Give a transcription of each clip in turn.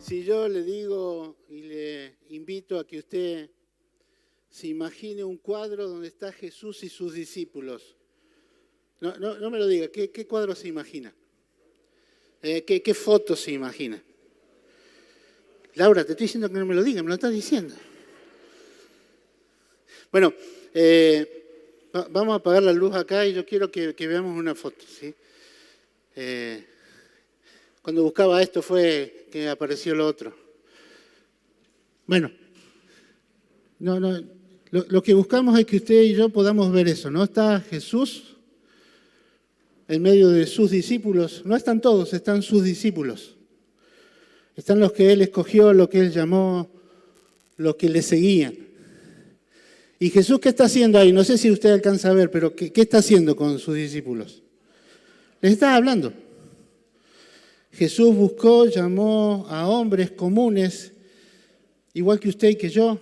Si yo le digo y le invito a que usted se imagine un cuadro donde está Jesús y sus discípulos. No me lo diga, ¿qué cuadro se imagina? ¿Qué foto se imagina? Laura, te estoy diciendo que no me lo diga, me lo estás diciendo. Bueno, vamos a apagar la luz acá y yo quiero que veamos una foto, ¿sí? Cuando buscaba esto fue que apareció lo otro. Bueno, lo que buscamos es que usted y yo podamos ver eso, ¿no? Está Jesús en medio de sus discípulos. No están todos, están sus discípulos. Están los que Él escogió, los que Él llamó, los que le seguían. ¿Y Jesús qué está haciendo ahí? No sé si usted alcanza a ver, pero ¿qué está haciendo con sus discípulos? Les está hablando. Jesús buscó, llamó a hombres comunes, igual que usted y que yo,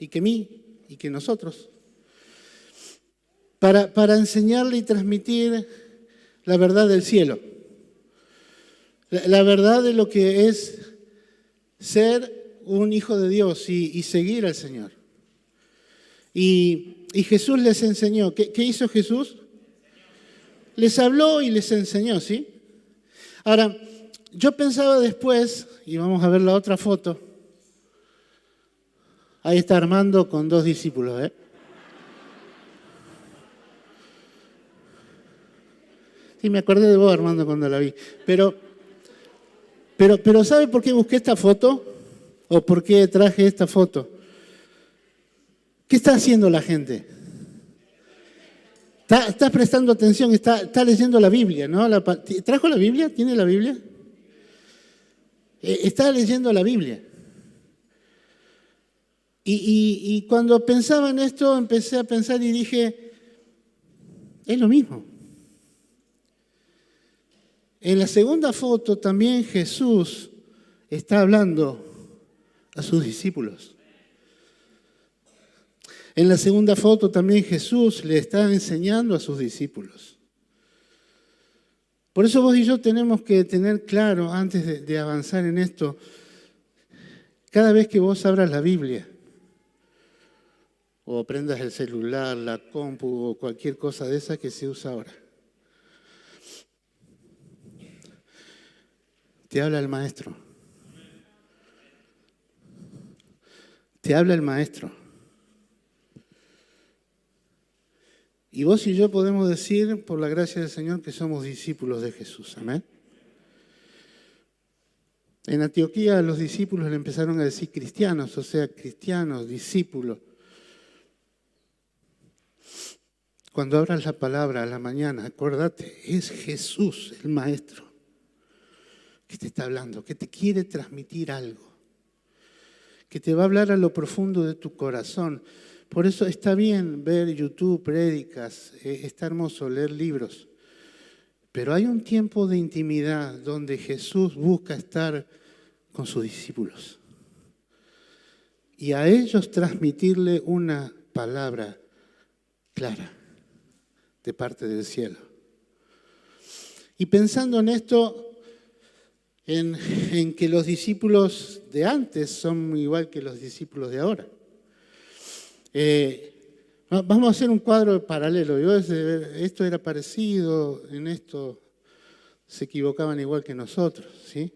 y que mí, y que nosotros, para enseñarle y transmitir la verdad del cielo. La verdad de lo que es ser un hijo de Dios y seguir al Señor. Y Jesús les enseñó. ¿Qué hizo Jesús? Les habló y les enseñó, ¿sí? Ahora, yo pensaba después, y vamos a ver la otra foto. Ahí está Armando con 2 discípulos, ¿eh? Sí, me acordé de vos, Armando, cuando la vi. Pero ¿sabe por qué busqué esta foto? ¿O por qué traje esta foto? ¿Qué está haciendo la gente? Está prestando atención, está leyendo la Biblia, ¿no? ¿Trajo la Biblia? ¿Tiene la Biblia? Está leyendo la Biblia. Y cuando pensaba en esto, empecé a pensar y dije, es lo mismo. En la segunda foto también Jesús está hablando a sus discípulos. En la segunda foto también Jesús le está enseñando a sus discípulos. Por eso vos y yo tenemos que tener claro, antes de avanzar en esto, cada vez que vos abras la Biblia, o prendas el celular, la compu o cualquier cosa de esa que se usa ahora, te habla el maestro. Te habla el maestro. Y vos y yo podemos decir, por la gracia del Señor, que somos discípulos de Jesús. Amén. En Antioquía los discípulos le empezaron a decir cristianos, o sea, cristianos, discípulos. Cuando abras la palabra a la mañana, acuérdate, es Jesús el maestro que te está hablando, que te quiere transmitir algo, que te va a hablar a lo profundo de tu corazón. Por eso está bien ver YouTube, prédicas, está hermoso leer libros, pero hay un tiempo de intimidad donde Jesús busca estar con sus discípulos y a ellos transmitirle una palabra clara de parte del cielo. Y pensando en esto, en que los discípulos de antes son igual que los discípulos de ahora. Vamos a hacer un cuadro paralelo. Esto era parecido, en esto se equivocaban igual que nosotros, ¿sí?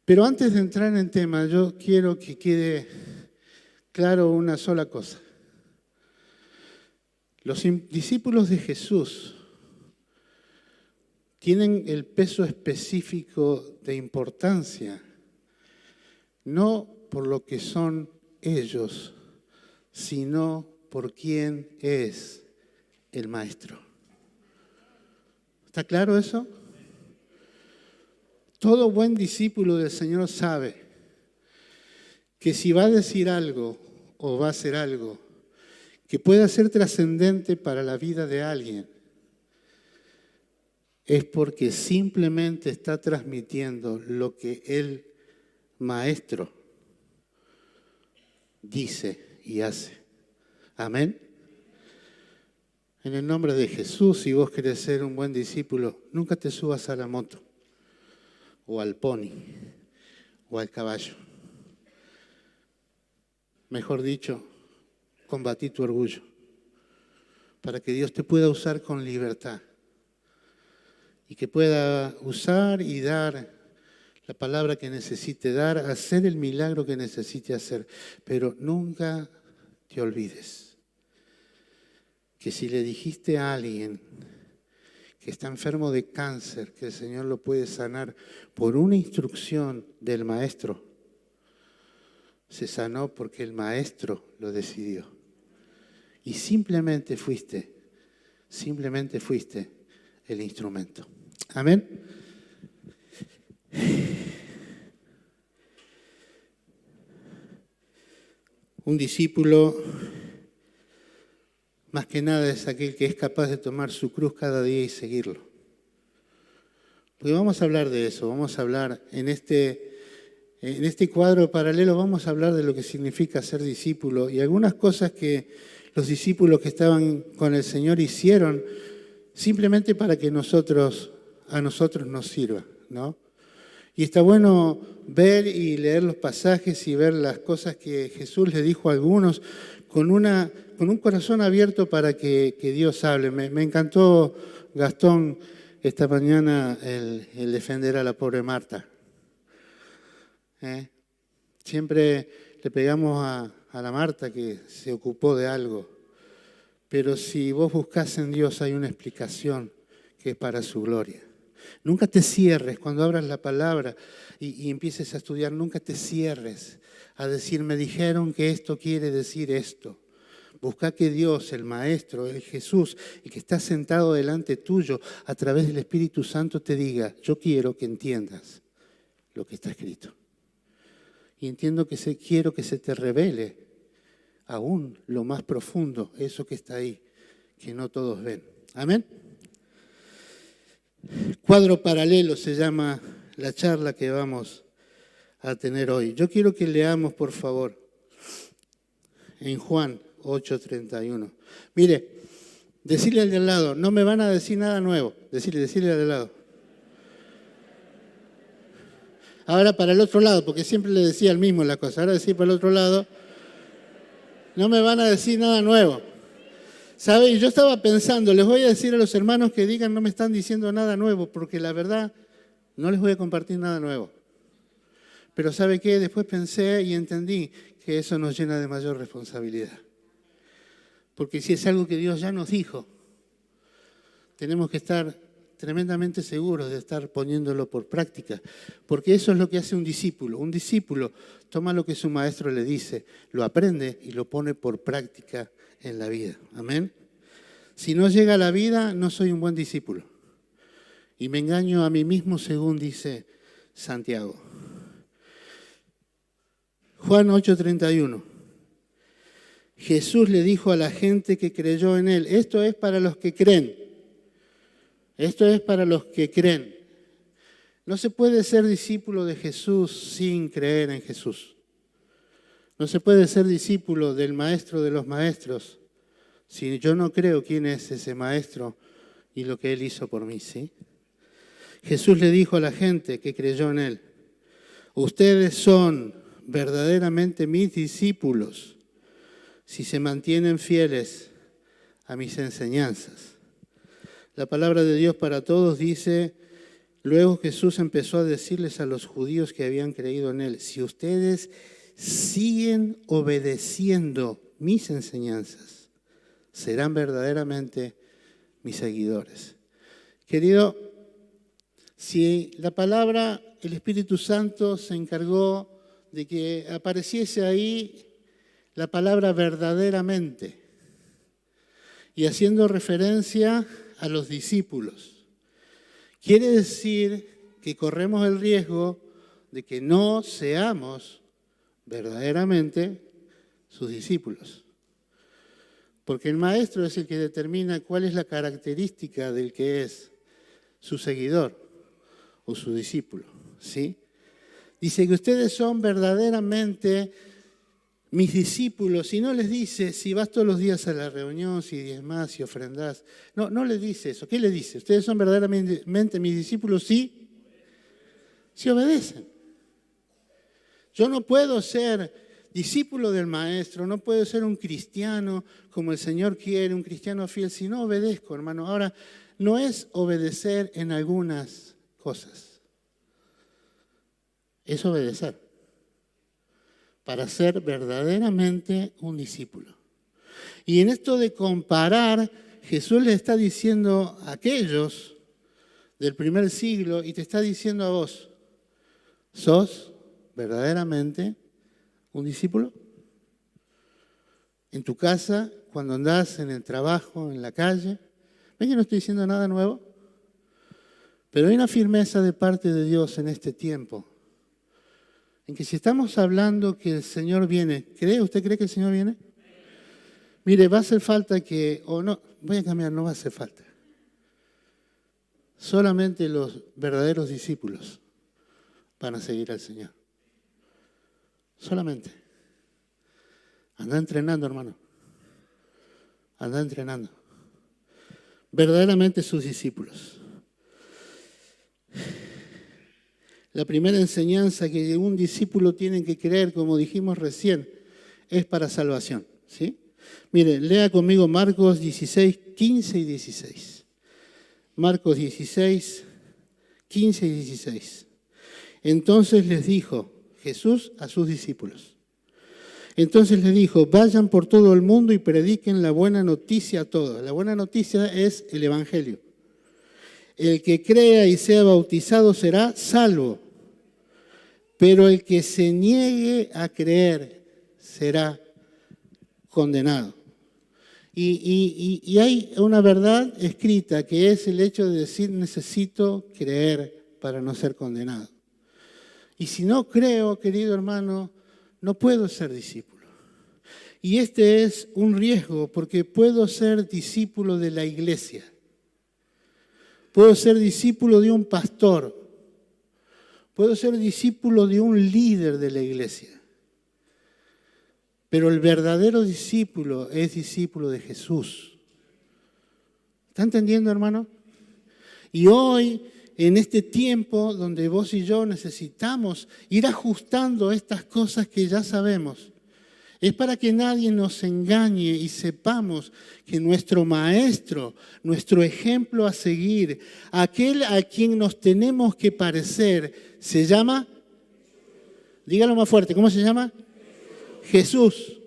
Pero antes de entrar en tema, yo quiero que quede claro una sola cosa. Los discípulos de Jesús tienen el peso específico de importancia, no por lo que son ellos, sino por quién es el Maestro. ¿Está claro eso? Todo buen discípulo del Señor sabe que si va a decir algo o va a hacer algo que pueda ser trascendente para la vida de alguien, es porque simplemente está transmitiendo lo que el Maestro dice y hace. Amén. En el nombre de Jesús, si vos querés ser un buen discípulo, nunca te subas a la moto o al pony, o al caballo. Mejor dicho, combatí tu orgullo para que Dios te pueda usar con libertad y que pueda usar y dar la palabra que necesite dar, hacer el milagro que necesite hacer. Pero nunca te olvides que si le dijiste a alguien que está enfermo de cáncer, que el Señor lo puede sanar por una instrucción del maestro, se sanó porque el maestro lo decidió. Y simplemente fuiste el instrumento. Amén. Un discípulo, más que nada, es aquel que es capaz de tomar su cruz cada día y seguirlo. Porque vamos a hablar de eso, vamos a hablar en este cuadro paralelo, vamos a hablar de lo que significa ser discípulo y algunas cosas que los discípulos que estaban con el Señor hicieron simplemente para que a nosotros nos sirva, ¿no? Y está bueno ver y leer los pasajes y ver las cosas que Jesús le dijo a algunos con un corazón abierto para que Dios hable. Me encantó, Gastón, esta mañana el defender a la pobre Marta. Siempre le pegamos a la Marta que se ocupó de algo, pero si vos buscás en Dios hay una explicación que es para su gloria. Nunca te cierres cuando abras la palabra y empieces a estudiar, nunca te cierres a decir, me dijeron que esto quiere decir esto. Busca que Dios, el Maestro, el Jesús, y que está sentado delante tuyo a través del Espíritu Santo te diga, yo quiero que entiendas lo que está escrito. Y quiero que se te revele aún lo más profundo, eso que está ahí, que no todos ven. Amén. Cuadro paralelo se llama la charla que vamos a tener hoy. Yo quiero que leamos, por favor, en Juan 8:31. Mire, decirle al de al lado, no me van a decir nada nuevo. Decirle al de al lado. Ahora para el otro lado, porque siempre le decía el mismo la cosa. Ahora decir para el otro lado, no me van a decir nada nuevo. ¿Sabe? Y yo estaba pensando, les voy a decir a los hermanos que digan no me están diciendo nada nuevo, porque la verdad no les voy a compartir nada nuevo. Pero ¿sabe qué? Después pensé y entendí que eso nos llena de mayor responsabilidad. Porque si es algo que Dios ya nos dijo, tenemos que estar tremendamente seguros de estar poniéndolo por práctica. Porque eso es lo que hace un discípulo. Un discípulo toma lo que su maestro le dice, lo aprende y lo pone por práctica en la vida. Amén. Si no llega a la vida, no soy un buen discípulo. Y me engaño a mí mismo según dice Santiago. Juan 8:31. Jesús le dijo a la gente que creyó en él, esto es para los que creen. Esto es para los que creen. No se puede ser discípulo de Jesús sin creer en Jesús. No se puede ser discípulo del maestro de los maestros si yo no creo quién es ese maestro y lo que él hizo por mí, ¿sí? Jesús le dijo a la gente que creyó en él, ustedes son verdaderamente mis discípulos si se mantienen fieles a mis enseñanzas. La palabra de Dios para todos dice, luego Jesús empezó a decirles a los judíos que habían creído en él, si ustedes siguen obedeciendo mis enseñanzas, serán verdaderamente mis seguidores. Querido, si la palabra, el Espíritu Santo se encargó de que apareciese ahí la palabra verdaderamente y haciendo referencia a los discípulos, quiere decir que corremos el riesgo de que no seamos verdaderamente sus discípulos. Porque el maestro es el que determina cuál es la característica del que es su seguidor o su discípulo, ¿sí? Dice que ustedes son verdaderamente mis discípulos, y no les dice si vas todos los días a la reunión, si diezmás, si ofrendás. No les dice eso. ¿Qué les dice? Ustedes son verdaderamente mis discípulos si obedecen. Yo no puedo ser discípulo del Maestro, no puedo ser un cristiano como el Señor quiere, un cristiano fiel, si no obedezco, hermano. Ahora, no es obedecer en algunas cosas, es obedecer para ser verdaderamente un discípulo. Y en esto de comparar, Jesús le está diciendo a aquellos del primer siglo y te está diciendo a vos, ¿sos verdaderamente un discípulo? En tu casa, cuando andás en el trabajo, en la calle. ¿Ven que no estoy diciendo nada nuevo? Pero hay una firmeza de parte de Dios en este tiempo. En que si estamos hablando que el Señor viene, ¿usted cree que el Señor viene? Mire, va a hacer falta que, o no, voy a cambiar, no va a hacer falta. Solamente los verdaderos discípulos van a seguir al Señor. Solamente. Anda entrenando, hermano. Anda entrenando. Verdaderamente sus discípulos. La primera enseñanza que un discípulo tiene que creer, como dijimos recién, es para salvación. ¿Sí? Mire, lea conmigo Marcos 16, 15 y 16. Marcos 16, 15 y 16. Entonces les dijo Jesús a sus discípulos. Entonces les dijo, vayan por todo el mundo y prediquen la buena noticia a todos. La buena noticia es el Evangelio. El que crea y sea bautizado será salvo, pero el que se niegue a creer será condenado. Y hay una verdad escrita que es el hecho de decir necesito creer para no ser condenado. Y si no creo, querido hermano, no puedo ser discípulo. Y este es un riesgo porque puedo ser discípulo de la iglesia. Puedo ser discípulo de un pastor. Puedo ser discípulo de un líder de la iglesia. Pero el verdadero discípulo es discípulo de Jesús. ¿Está entendiendo, hermano? Y hoy, en este tiempo donde vos y yo necesitamos ir ajustando estas cosas que ya sabemos, es para que nadie nos engañe y sepamos que nuestro maestro, nuestro ejemplo a seguir, aquel a quien nos tenemos que parecer, se llama, dígalo más fuerte, ¿cómo se llama? Jesús,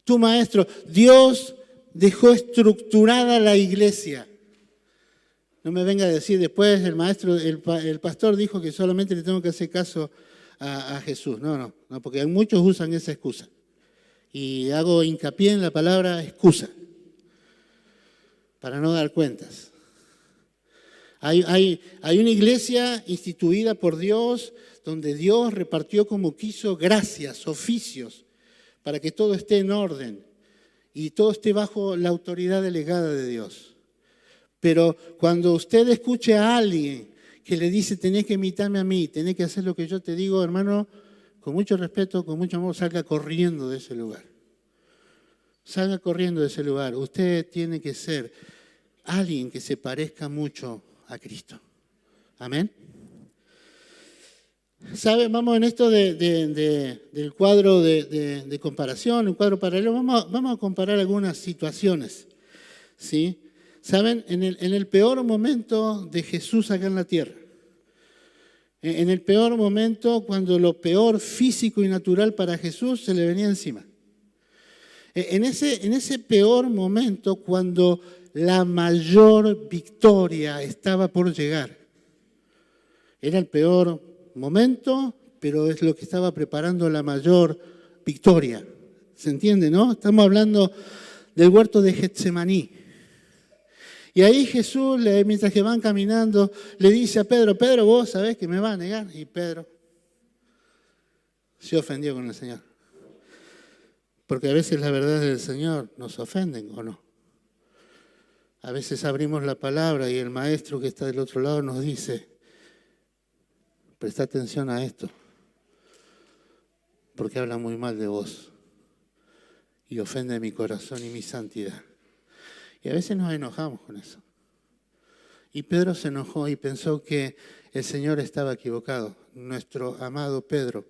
tu maestro. Dios dejó estructurada la iglesia. No me venga a decir después el pastor dijo que solamente le tengo que hacer caso a Jesús. No, porque muchos usan esa excusa. Y hago hincapié en la palabra excusa, para no dar cuentas. Hay una iglesia instituida por Dios, donde Dios repartió como quiso gracias, oficios, para que todo esté en orden y todo esté bajo la autoridad delegada de Dios. Pero cuando usted escuche a alguien que le dice, tenés que imitarme a mí, tenés que hacer lo que yo te digo, hermano, con mucho respeto, con mucho amor, salga corriendo de ese lugar. Salga corriendo de ese lugar. Usted tiene que ser alguien que se parezca mucho a Cristo. Amén. ¿Saben? Vamos en esto del cuadro de comparación, un cuadro paralelo. Vamos a comparar algunas situaciones. ¿Sí? ¿Saben? En el peor momento de Jesús acá en la tierra. En el peor momento, cuando lo peor físico y natural para Jesús se le venía encima. En ese peor momento, cuando la mayor victoria estaba por llegar. Era el peor momento, pero es lo que estaba preparando la mayor victoria. ¿Se entiende, no? Estamos hablando del huerto de Getsemaní. Y ahí Jesús, mientras que van caminando, le dice a Pedro, Pedro, vos sabés que me va a negar. Y Pedro se ofendió con el Señor. Porque a veces las verdades del Señor nos ofenden, ¿o no? A veces abrimos la palabra y el maestro que está del otro lado nos dice, presta atención a esto, porque habla muy mal de vos y ofende mi corazón y mi santidad. Y a veces nos enojamos con eso. Y Pedro se enojó y pensó que el Señor estaba equivocado. Nuestro amado Pedro,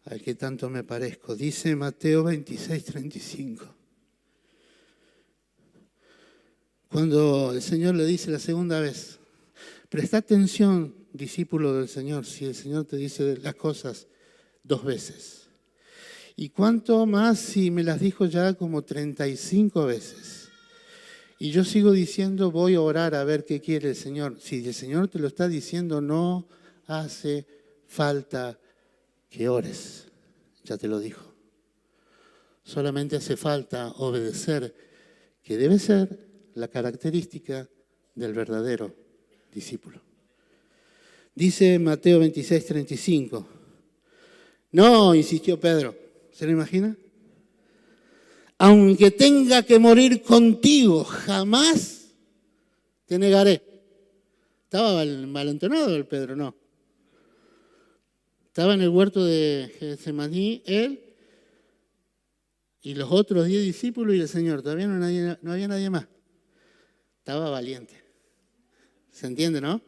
al que tanto me parezco. Dice Mateo 26:35. Cuando el Señor le dice la segunda vez, presta atención, discípulo del Señor, si el Señor te dice las cosas 2 veces. ¿Y cuánto más si me las dijo ya como 35 veces? Y yo sigo diciendo, voy a orar a ver qué quiere el Señor. Si el Señor te lo está diciendo, no hace falta que ores. Ya te lo dijo. Solamente hace falta obedecer, que debe ser la característica del verdadero discípulo. Dice Mateo 26:35. No, insistió Pedro. ¿Se lo imagina? Aunque tenga que morir contigo, jamás te negaré. Estaba malentonado el Pedro, no. Estaba en el huerto de Getsemaní, él y los otros 10 discípulos y el Señor. Todavía no había nadie más. Estaba valiente. ¿Se entiende, no?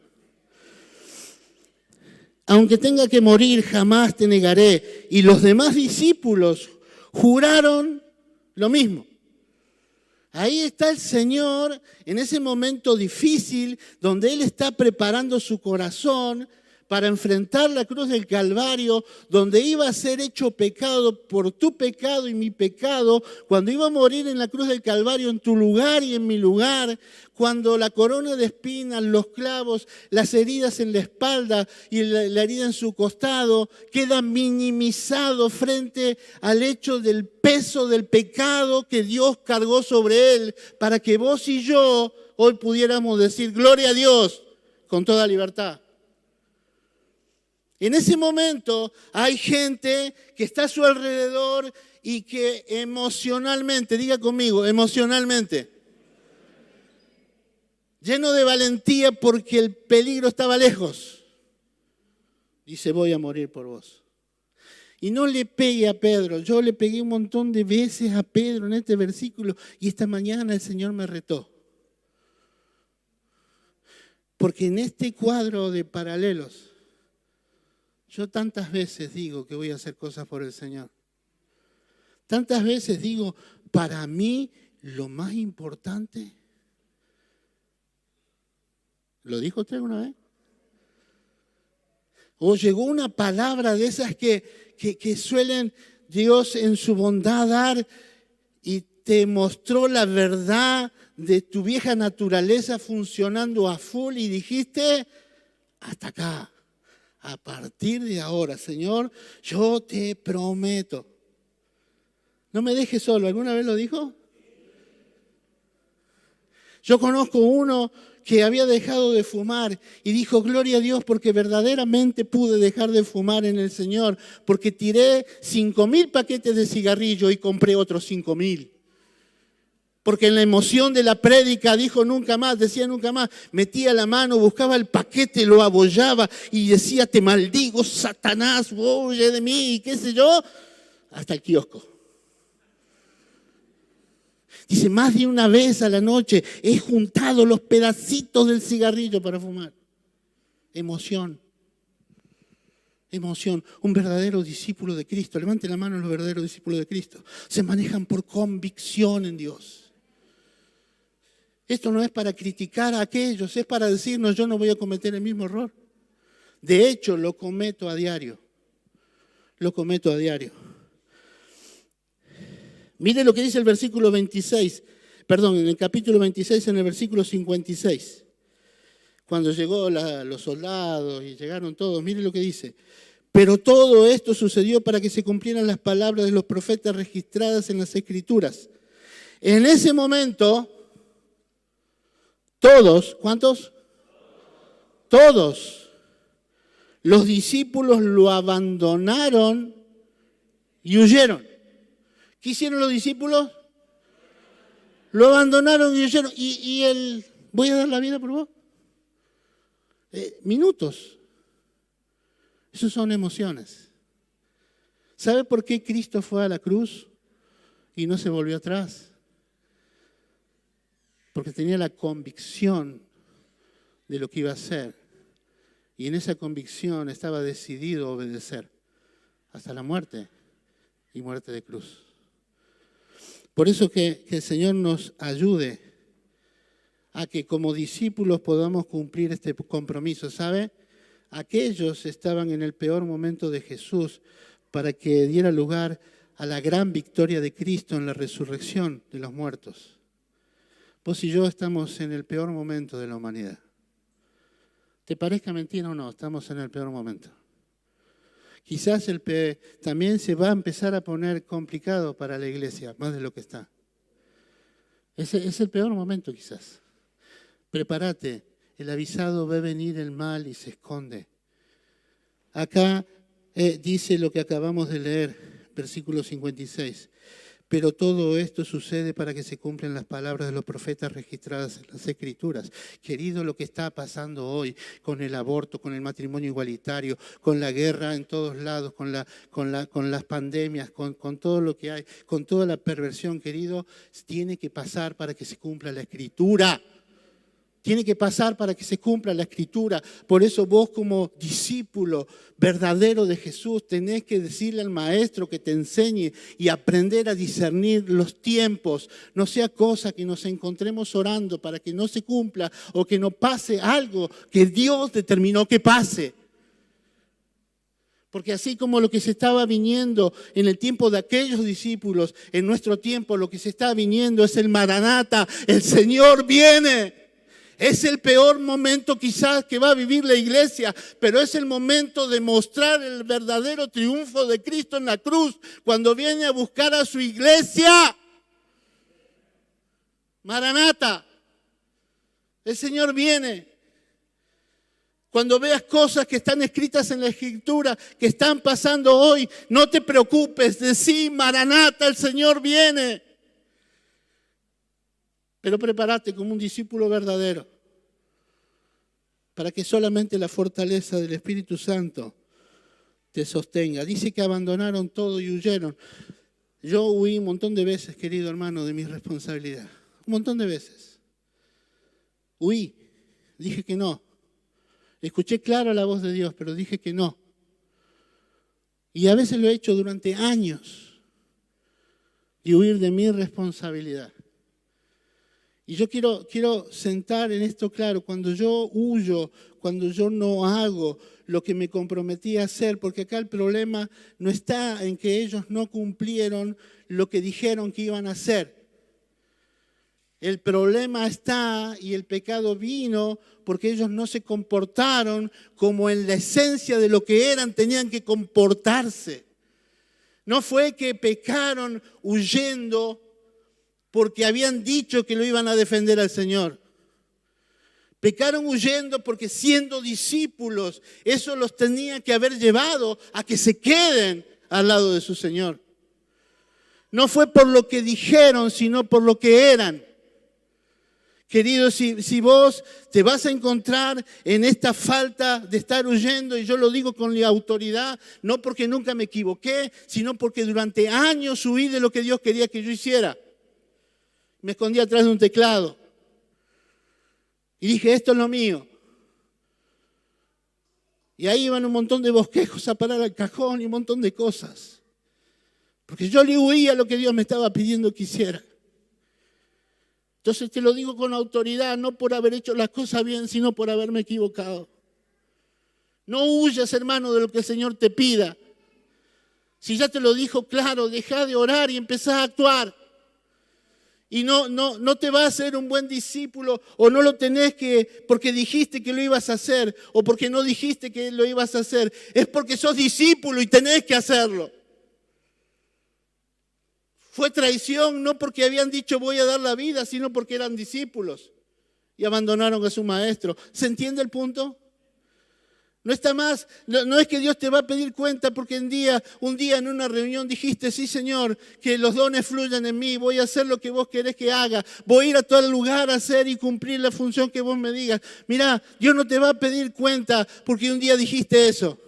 Aunque tenga que morir, jamás te negaré. Y los demás discípulos juraron lo mismo. Ahí está el Señor en ese momento difícil donde Él está preparando su corazón para enfrentar la cruz del Calvario, donde iba a ser hecho pecado por tu pecado y mi pecado, cuando iba a morir en la cruz del Calvario en tu lugar y en mi lugar, cuando la corona de espinas, los clavos, las heridas en la espalda y la herida en su costado quedan minimizados frente al hecho del peso del pecado que Dios cargó sobre Él, para que vos y yo hoy pudiéramos decir gloria a Dios con toda libertad. En ese momento hay gente que está a su alrededor y que emocionalmente, diga conmigo, emocionalmente, lleno de valentía porque el peligro estaba lejos, dice, voy a morir por vos. Y no le pegue a Pedro, yo le pegué un montón de veces a Pedro en este versículo y esta mañana el Señor me retó. Porque en este cuadro de paralelos, yo tantas veces digo que voy a hacer cosas por el Señor. Tantas veces digo, para mí lo más importante. ¿Lo dijo usted alguna vez? O llegó una palabra de esas que suelen Dios en su bondad dar y te mostró la verdad de tu vieja naturaleza funcionando a full y dijiste, hasta acá. A partir de ahora, Señor, yo te prometo. No me dejes solo. ¿Alguna vez lo dijo? Yo conozco uno que había dejado de fumar y dijo, gloria a Dios, porque verdaderamente pude dejar de fumar en el Señor, porque tiré 5,000 paquetes de cigarrillo y compré otros 5,000. Porque en la emoción de la prédica dijo nunca más, decía nunca más, metía la mano, buscaba el paquete, lo abollaba y decía, te maldigo, Satanás, huye de mí, qué sé yo, hasta el kiosco. Dice, más de una vez a la noche he juntado los pedacitos del cigarrillo para fumar. Emoción. Emoción. Un verdadero discípulo de Cristo, levante la mano los verdaderos discípulos de Cristo, se manejan por convicción en Dios. Esto no es para criticar a aquellos, es para decirnos yo no voy a cometer el mismo error. De hecho, lo cometo a diario. Lo cometo a diario. Mire lo que dice el versículo 26, perdón, en el capítulo 26, en el versículo 56. Cuando llegó los soldados y llegaron todos, mire lo que dice. Pero todo esto sucedió para que se cumplieran las palabras de los profetas registradas en las Escrituras. En ese momento, todos, ¿cuántos? Todos los discípulos lo abandonaron y huyeron. ¿Qué hicieron los discípulos? Lo abandonaron y huyeron. Y él, voy a dar la vida por vos. Minutos. Esas son emociones. ¿Sabe por qué Cristo fue a la cruz y no se volvió atrás? Porque tenía la convicción de lo que iba a hacer. Y en esa convicción estaba decidido a obedecer hasta la muerte y muerte de cruz. Por eso que el Señor nos ayude a que como discípulos podamos cumplir este compromiso. ¿Sabe? Aquellos estaban en el peor momento de Jesús para que diera lugar a la gran victoria de Cristo en la resurrección de los muertos. Vos y yo estamos en el peor momento de la humanidad. ¿Te parezca mentira o no? Estamos en el peor momento. Quizás también se va a empezar a poner complicado para la iglesia, más de lo que está. Es el peor momento quizás. Prepárate, el avisado ve venir el mal y se esconde. Acá dice lo que acabamos de leer, versículo 56. Pero todo esto sucede para que se cumplan las palabras de los profetas registradas en las Escrituras. Querido, lo que está pasando hoy con el aborto, con el matrimonio igualitario, con la guerra en todos lados, con las pandemias, con todo lo que hay, con toda la perversión, querido, tiene que pasar para que se cumpla la Escritura. Tiene que pasar para que se cumpla la Escritura. Por eso vos como discípulo verdadero de Jesús tenés que decirle al Maestro que te enseñe y aprender a discernir los tiempos. No sea cosa que nos encontremos orando para que no se cumpla o que no pase algo que Dios determinó que pase. Porque así como lo que se estaba viniendo en el tiempo de aquellos discípulos, en nuestro tiempo lo que se está viniendo es el Maranata, el Señor viene. Es el peor momento quizás que va a vivir la iglesia, pero es el momento de mostrar el verdadero triunfo de Cristo en la cruz cuando viene a buscar a su iglesia. Maranata, el Señor viene. Cuando veas cosas que están escritas en la Escritura, que están pasando hoy, no te preocupes, decí Maranata, el Señor viene. Pero prepárate como un discípulo verdadero para que solamente la fortaleza del Espíritu Santo te sostenga. Dice que abandonaron todo y huyeron. Yo huí un montón de veces, querido hermano, de mi responsabilidad. Un montón de veces. Huí, dije que no. Escuché claro la voz de Dios, pero dije que no. Y a veces lo he hecho durante años, de huir de mi responsabilidad. Y yo quiero sentar en esto claro, cuando yo huyo, cuando yo no hago lo que me comprometí a hacer, porque acá el problema no está en que ellos no cumplieron lo que dijeron que iban a hacer. El problema está, y el pecado vino, porque ellos no se comportaron como en la esencia de lo que eran, tenían que comportarse. No fue que pecaron huyendo porque habían dicho que lo iban a defender al Señor. Pecaron huyendo porque siendo discípulos, eso los tenía que haber llevado a que se queden al lado de su Señor. No fue por lo que dijeron, sino por lo que eran. Queridos, si vos te vas a encontrar en esta falta de estar huyendo, y yo lo digo con la autoridad, no porque nunca me equivoqué, sino porque durante años huí de lo que Dios quería que yo hiciera. Me escondí atrás de un teclado. Y dije, esto es lo mío. Y ahí iban un montón de bosquejos a parar al cajón y un montón de cosas. Porque yo le huía a lo que Dios me estaba pidiendo que hiciera. Entonces te lo digo con autoridad, no por haber hecho las cosas bien, sino por haberme equivocado. No huyas, hermano, de lo que el Señor te pida. Si ya te lo dijo claro, deja de orar y empezá a actuar. Y no te va a hacer un buen discípulo, o no lo tenés que porque dijiste que lo ibas a hacer, o porque no dijiste que lo ibas a hacer. Es porque sos discípulo y tenés que hacerlo. Fue traición no porque habían dicho voy a dar la vida, sino porque eran discípulos y abandonaron a su maestro. ¿Se entiende el punto? No está más, no es que Dios te va a pedir cuenta porque un día en una reunión dijiste, sí Señor, que los dones fluyan en mí, voy a hacer lo que vos querés que haga, voy a ir a todo lugar a hacer y cumplir la función que vos me digas. Mirá, Dios no te va a pedir cuenta porque un día dijiste eso.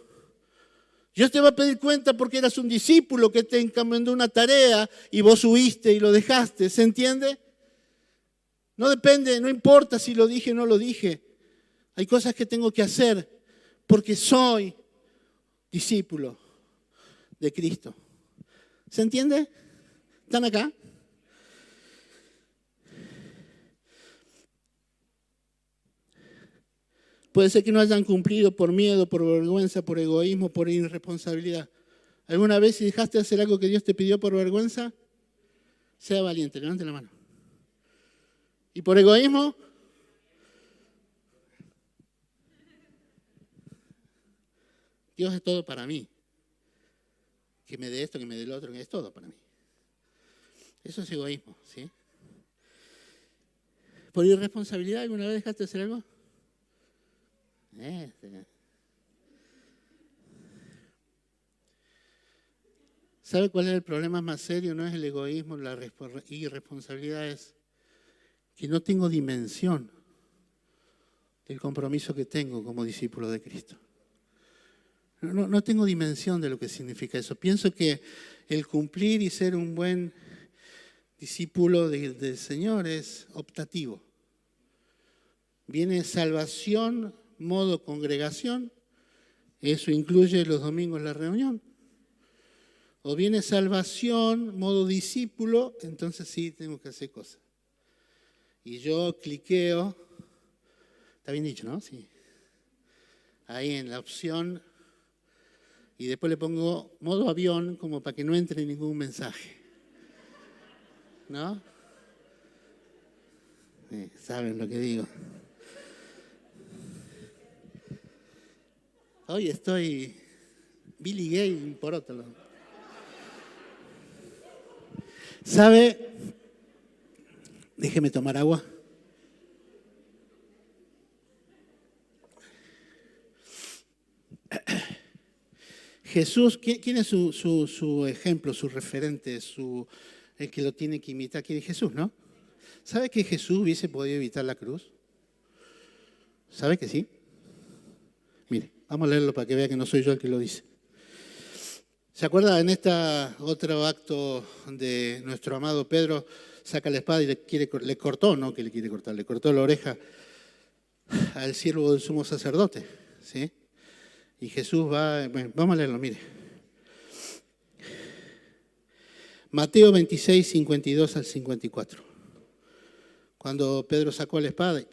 Dios te va a pedir cuenta porque eras un discípulo que te encomendó una tarea y vos huiste y lo dejaste. ¿Se entiende? No depende, no importa si lo dije o no lo dije. Hay cosas que tengo que hacer porque soy discípulo de Cristo. ¿Se entiende? ¿Están acá? Puede ser que no hayan cumplido por miedo, por vergüenza, por egoísmo, por irresponsabilidad. ¿Alguna vez si dejaste de hacer algo que Dios te pidió por vergüenza? Sea valiente, levante la mano. ¿Y por egoísmo? Dios es todo para mí. Que me dé esto, que me dé lo otro, que es todo para mí. Eso es egoísmo, ¿sí? ¿Por irresponsabilidad alguna vez dejaste de hacer algo? ¿Sabe cuál es el problema más serio? No es el egoísmo, la irresponsabilidad, es que no tengo dimensión del compromiso que tengo como discípulo de Cristo. No tengo dimensión de lo que significa eso. Pienso que el cumplir y ser un buen discípulo del Señor es optativo. Viene salvación, modo congregación, eso incluye los domingos la reunión. O viene salvación, modo discípulo, entonces sí tengo que hacer cosas. Y yo cliqueo, está bien dicho, ¿no? Sí. Ahí en la opción, y después le pongo modo avión como para que no entre ningún mensaje. ¿No? Saben lo que digo. Hoy estoy Billy Gay por otro lado. ¿Sabe? Déjeme tomar agua. Jesús, ¿quién es su ejemplo, su referente, el que lo tiene que imitar? ¿Quién es Jesús, no? ¿Sabe que Jesús hubiese podido evitar la cruz? ¿Sabe que sí? Mire, vamos a leerlo para que vea que no soy yo el que lo dice. ¿Se acuerda en este otro acto de nuestro amado Pedro? Saca la espada y le cortó, no que le quiere cortar, le cortó la oreja al siervo del sumo sacerdote, ¿sí? Y Jesús va, bueno, vamos a leerlo, mire. Mateo 26, 52 al 54. Cuando Pedro sacó la espada,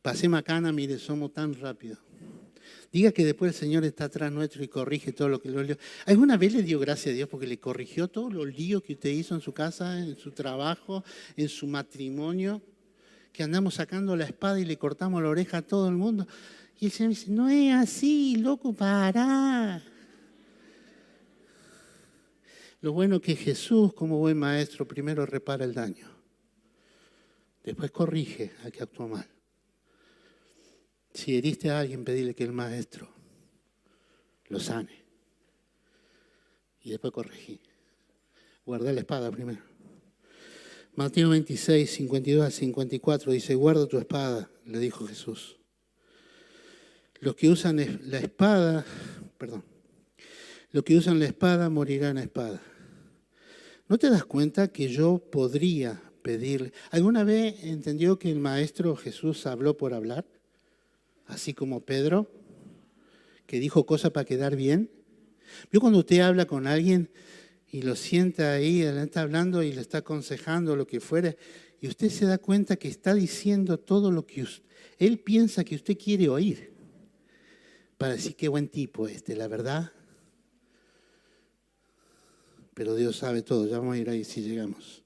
pasé macana, mire, somos tan rápidos. Diga que después el Señor está atrás nuestro y corrige todo lo que lo lío. ¿Alguna vez le dio gracias a Dios porque le corrigió todos los líos que usted hizo en su casa, en su trabajo, en su matrimonio? Que andamos sacando la espada y le cortamos la oreja a todo el mundo. Y el Señor dice, no es así, loco, pará. Lo bueno que Jesús, como buen maestro, primero repara el daño. Después corrige al que actuó mal. Si heriste a alguien, pedile que el maestro lo sane. Y después corregí. Guardá la espada primero. Mateo 26, 52 al 54 dice, guarda tu espada, le dijo Jesús. Los que usan la espada morirán a espada. ¿No te das cuenta que yo podría pedirle? ¿Alguna vez entendió que el Maestro Jesús habló por hablar? Así como Pedro, que dijo cosas para quedar bien. ¿Vio cuando usted habla con alguien y lo sienta ahí, él está hablando y le está aconsejando lo que fuera, y usted se da cuenta que está diciendo todo lo que él piensa que usted quiere oír? Para decir qué buen tipo la verdad. Pero Dios sabe todo, ya vamos a ir ahí si llegamos.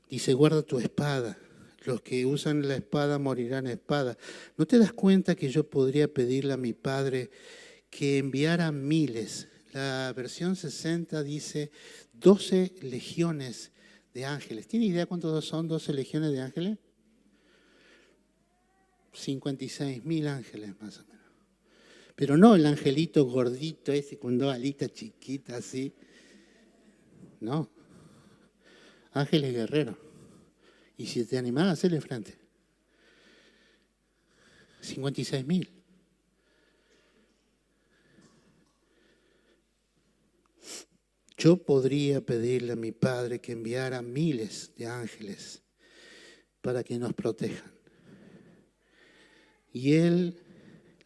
Dice, guarda tu espada. Los que usan la espada morirán a espada. ¿No te das cuenta que yo podría pedirle a mi Padre que enviara miles? La versión 60 dice 12 legiones de ángeles. ¿Tiene idea cuántos son 12 legiones de ángeles? 56.000 ángeles más o menos. Pero no el angelito gordito ese con dos alitas chiquitas así. No. Ángeles guerreros. Y si te animás a hacerle frente. 56.000. Yo podría pedirle a mi Padre que enviara miles de ángeles para que nos protejan. y Él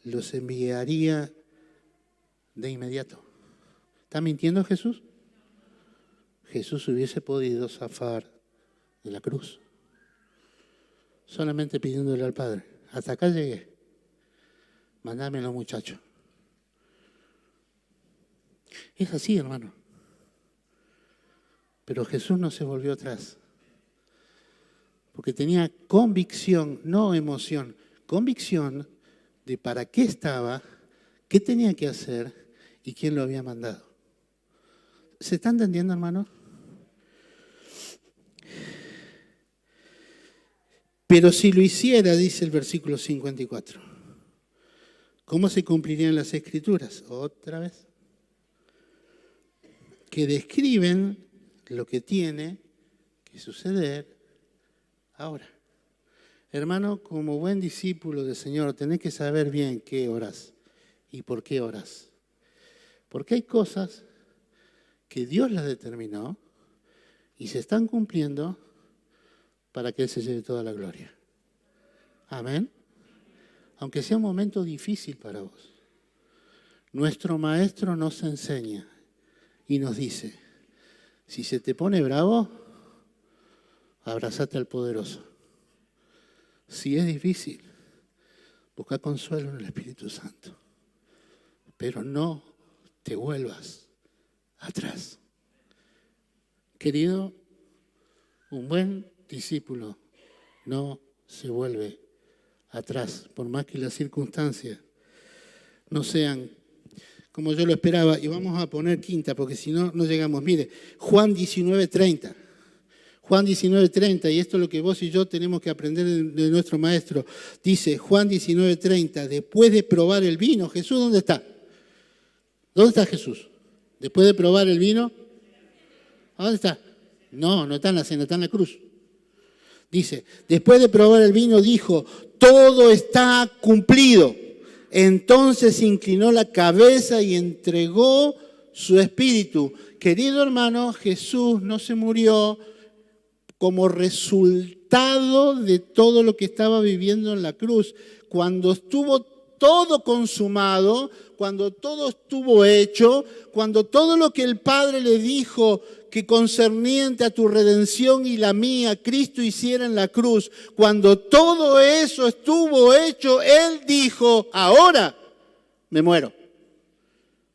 los enviaría de inmediato. ¿Está mintiendo Jesús? Jesús hubiese podido zafar de la cruz, solamente pidiéndole al Padre: hasta acá llegué, mandame a los muchachos. Es así, hermano. Pero Jesús no se volvió atrás, porque tenía convicción, no emoción, convicción de para qué estaba, qué tenía que hacer y quién lo había mandado. ¿Se está entendiendo, hermano? Pero si lo hiciera, dice el versículo 54, ¿cómo se cumplirían las Escrituras? Otra vez. Que describen lo que tiene que suceder ahora. Hermano, como buen discípulo del Señor, tenés que saber bien qué oras y por qué oras. Porque hay cosas que Dios las determinó y se están cumpliendo para que Él se lleve toda la gloria. Amén. Aunque sea un momento difícil para vos. Nuestro Maestro nos enseña y nos dice: si se te pone bravo, abrazate al poderoso. Si es difícil, busca consuelo en el Espíritu Santo. Pero no te vuelvas atrás. Querido, un buen discípulo no se vuelve atrás, por más que las circunstancias no sean como yo lo esperaba. Y vamos a poner quinta, porque si no, no llegamos. Mire, Juan 19:30. Juan 19:30, y esto es lo que vos y yo tenemos que aprender de nuestro Maestro. Dice Juan 19:30, después de probar el vino, Jesús, ¿dónde está? ¿Dónde está Jesús? Después de probar el vino, ¿a dónde está? No está en la cena, está en la cruz. Dice, después de probar el vino, dijo: todo está cumplido. Entonces inclinó la cabeza y entregó su espíritu. Querido hermano, Jesús no se murió como resultado de todo lo que estaba viviendo en la cruz. Cuando estuvo todo consumado, cuando todo estuvo hecho, cuando todo lo que el Padre le dijo que concerniente a tu redención y la mía, Cristo hiciera en la cruz, cuando todo eso estuvo hecho, Él dijo: ahora me muero.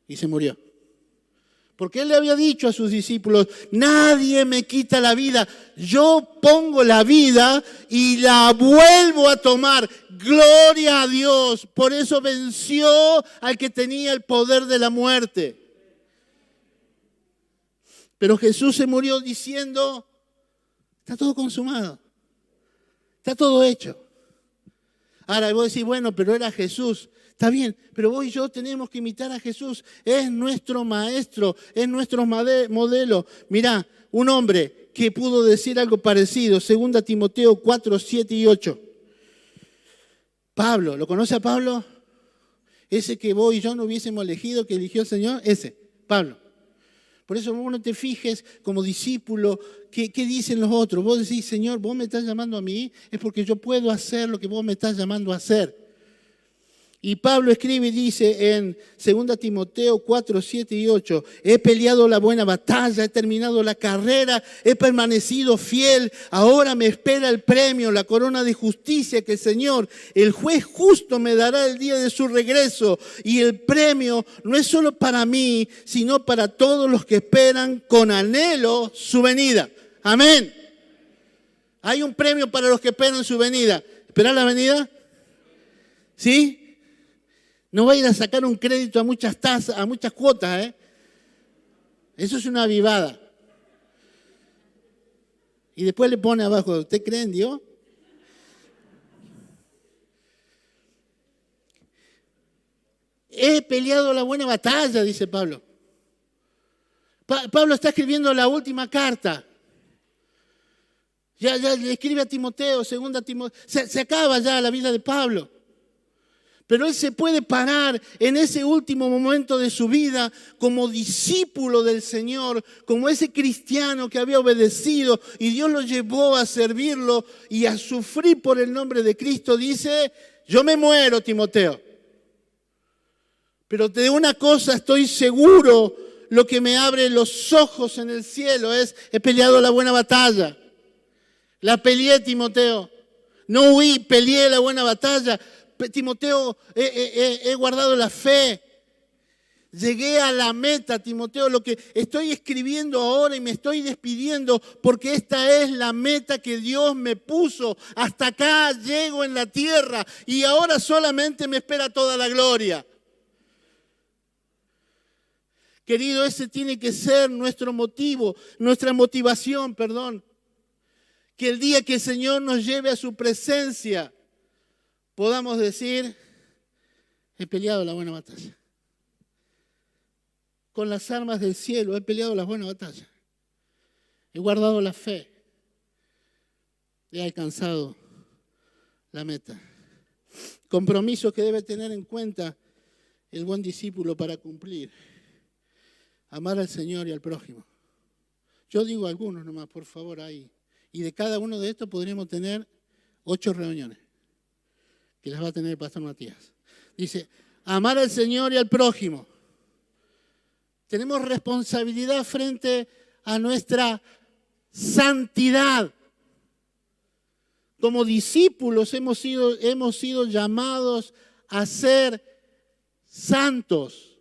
Y se murió. Porque Él le había dicho a sus discípulos: nadie me quita la vida, yo pongo la vida y la vuelvo a tomar. Gloria a Dios. Por eso venció al que tenía el poder de la muerte. Pero Jesús se murió diciendo: está todo consumado, está todo hecho. Ahora vos decís: bueno, pero era Jesús. Está bien, pero vos y yo tenemos que imitar a Jesús. Es nuestro maestro, es nuestro modelo. Mirá, un hombre que pudo decir algo parecido, 2 Timoteo 4, 7 y 8. Pablo, ¿lo conoce a Pablo? Ese que vos y yo no hubiésemos elegido, que eligió el Señor, ese, Pablo. Por eso vos no te fijes como discípulo qué dicen los otros. Vos decís: Señor, vos me estás llamando a mí, es porque yo puedo hacer lo que vos me estás llamando a hacer. Y Pablo escribe y dice en 2 Timoteo 4, 7 y 8, he peleado la buena batalla, he terminado la carrera, he permanecido fiel, ahora me espera el premio, la corona de justicia que el Señor, el juez justo, me dará el día de su regreso. Y el premio no es solo para mí, sino para todos los que esperan con anhelo su venida. Amén. Hay un premio para los que esperan su venida. ¿Esperar la venida? ¿Sí? No va a ir a sacar un crédito a muchas tasas, a muchas cuotas, ¿eh? Eso es una avivada. Y después le pone abajo: ¿usted cree en Dios? He peleado la buena batalla, dice Pablo. Pablo está escribiendo la última carta. Ya le escribe a Timoteo, 2 Timoteo. Se acaba ya la vida de Pablo. Pero él se puede parar en ese último momento de su vida como discípulo del Señor, como ese cristiano que había obedecido y Dios lo llevó a servirlo y a sufrir por el nombre de Cristo. Dice: Yo me muero, Timoteo. Pero de una cosa estoy seguro, lo que me abre los ojos en el cielo es, he peleado la buena batalla. La peleé, Timoteo. No huí, peleé la buena batalla. Timoteo, he guardado la fe. Llegué a la meta, Timoteo, lo que estoy escribiendo ahora y me estoy despidiendo porque esta es la meta que Dios me puso. Hasta acá llego en la tierra y ahora solamente me espera toda la gloria. Querido, ese tiene que ser nuestro motivo, nuestra motivación, perdón. Que el día que el Señor nos lleve a su presencia, podamos decir, he peleado la buena batalla. Con las armas del cielo he peleado la buena batalla. He guardado la fe. He alcanzado la meta. Compromisos que debe tener en cuenta el buen discípulo para cumplir. Amar al Señor y al prójimo. Yo digo algunos nomás, por favor, ahí. Y de cada uno de estos podríamos tener 8 reuniones, que las va a tener el pastor Matías. Dice, amar al Señor y al prójimo. Tenemos responsabilidad frente a nuestra santidad. Como discípulos hemos sido llamados a ser santos.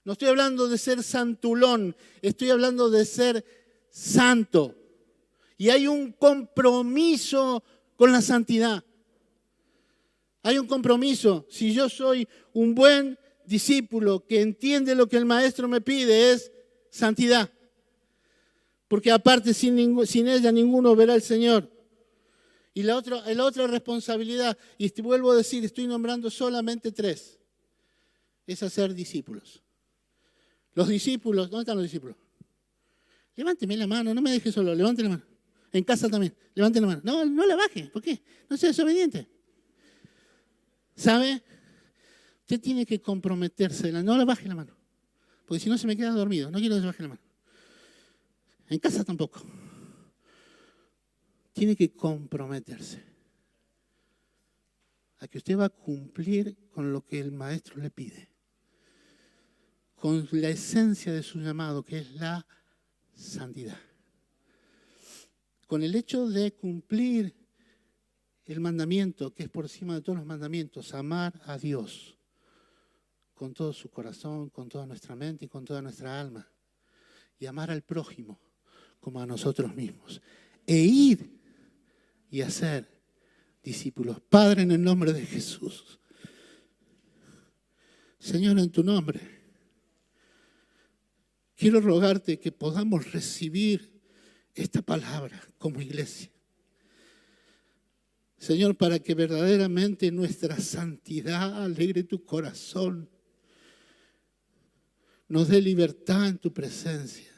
No estoy hablando de ser santulón, estoy hablando de ser santo. Y hay un compromiso con la santidad. Hay un compromiso. Si yo soy un buen discípulo que entiende lo que el maestro me pide, es santidad. Porque aparte sin ella ninguno verá al Señor. Y la otra responsabilidad, y te vuelvo a decir, estoy nombrando solamente 3, es hacer discípulos. Los discípulos, ¿dónde están los discípulos? Levánteme la mano, no me deje solo, levante la mano. En casa también, levante la mano. No la baje, ¿por qué? No sea desobediente. ¿Sabe? Usted tiene que comprometerse, no le baje la mano. Porque si no se me queda dormido, no quiero que se baje la mano. En casa tampoco. Tiene que comprometerse a que usted va a cumplir con lo que el maestro le pide. Con la esencia de su llamado, que es la santidad. Con el hecho de cumplir el mandamiento, que es por encima de todos los mandamientos, amar a Dios con todo su corazón, con toda nuestra mente y con toda nuestra alma. Y amar al prójimo como a nosotros mismos. E ir y hacer discípulos. Padre, en el nombre de Jesús. Señor, en tu nombre, quiero rogarte que podamos recibir esta palabra como iglesia. Señor, para que verdaderamente nuestra santidad alegre tu corazón, nos dé libertad en tu presencia.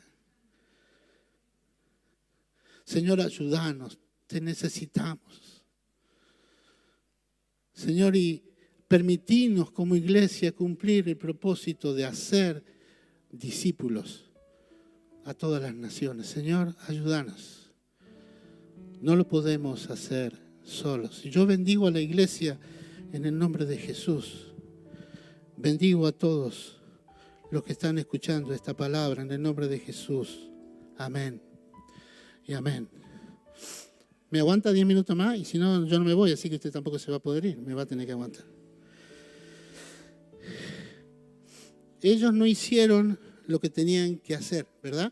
Señor, ayúdanos, te necesitamos. Señor, y permitirnos como iglesia cumplir el propósito de hacer discípulos a todas las naciones. Señor, ayúdanos. No lo podemos hacer solos. Yo bendigo a la iglesia en el nombre de Jesús. Bendigo a todos los que están escuchando esta palabra en el nombre de Jesús. Amén y amén. ¿Me aguanta 10 minutos más? Y si no, yo no me voy, así que usted tampoco se va a poder ir. Me va a tener que aguantar. Ellos no hicieron lo que tenían que hacer, ¿verdad?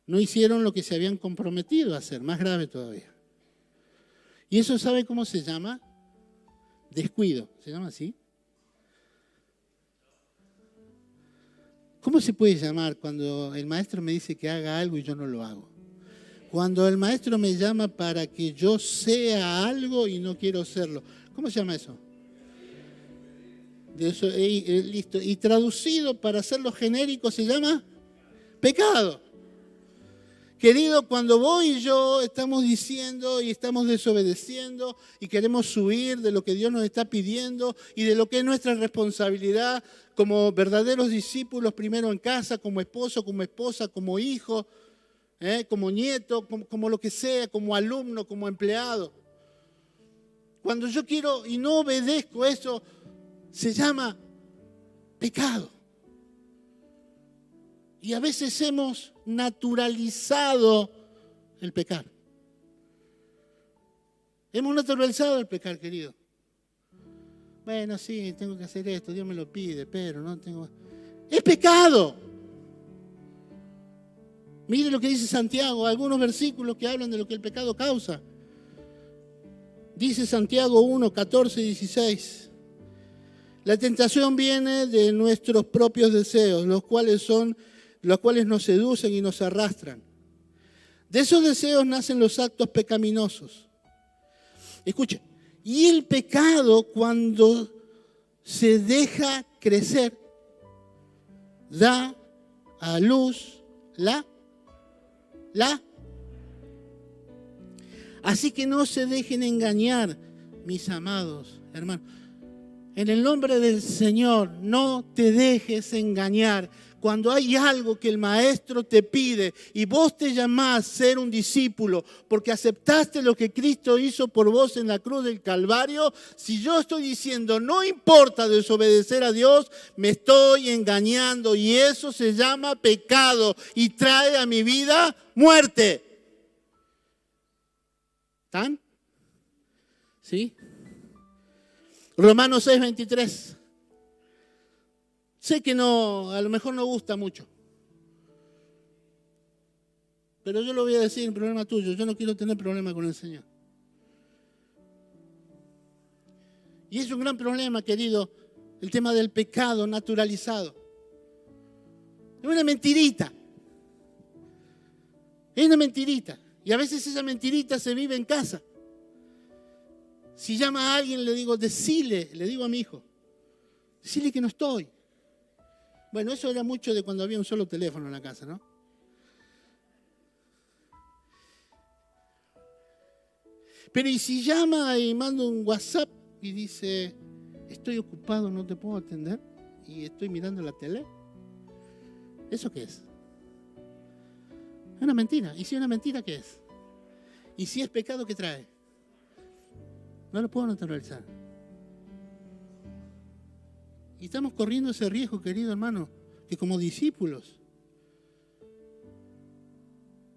No hicieron lo que se habían comprometido a hacer, más grave todavía. ¿Y eso sabe cómo se llama? Descuido. ¿Se llama así? ¿Cómo se puede llamar cuando el maestro me dice que haga algo y yo no lo hago? Cuando el maestro me llama para que yo sea algo y no quiero serlo. ¿Cómo se llama eso? Listo. Y traducido para hacerlo genérico se llama pecado. Querido, cuando vos y yo estamos diciendo y estamos desobedeciendo y queremos huir de lo que Dios nos está pidiendo y de lo que es nuestra responsabilidad como verdaderos discípulos, primero en casa, como esposo, como esposa, como hijo, como nieto, como lo que sea, como alumno, como empleado. Cuando yo quiero y no obedezco, eso se llama pecado. Y a veces hemos naturalizado el pecar. Hemos naturalizado el pecar, querido. Bueno, sí, tengo que hacer esto, Dios me lo pide, pero no tengo... ¡Es pecado! Mire lo que dice Santiago, algunos versículos que hablan de lo que el pecado causa. Dice Santiago 1, 14 y 16. La tentación viene de nuestros propios deseos, los cuales nos seducen y nos arrastran. De esos deseos nacen los actos pecaminosos. Escuche, y el pecado, cuando se deja crecer, da a luz la. Así que no se dejen engañar, mis amados hermanos. En el nombre del Señor, no te dejes engañar. Cuando hay algo que el maestro te pide y vos te llamás a ser un discípulo porque aceptaste lo que Cristo hizo por vos en la cruz del Calvario, si yo estoy diciendo no importa desobedecer a Dios, me estoy engañando y eso se llama pecado y trae a mi vida muerte. ¿Están? ¿Sí? Romanos 6, 23. Sé que no, a lo mejor no gusta mucho. Pero yo lo voy a decir, el problema tuyo. Yo no quiero tener problema con el Señor. Y es un gran problema, querido, el tema del pecado naturalizado. Es una mentirita. Es una mentirita. Y a veces esa mentirita se vive en casa. Si llama a alguien, le digo a mi hijo, decile que no estoy. Bueno, eso era mucho de cuando había un solo teléfono en la casa, ¿no? Pero ¿y si llama y manda un WhatsApp y dice, estoy ocupado, no te puedo atender y estoy mirando la tele? ¿Eso qué es? Es una mentira. ¿Y si es una mentira, qué es? ¿Y si es pecado, qué trae? No lo puedo naturalizar. Y estamos corriendo ese riesgo, querido hermano, que como discípulos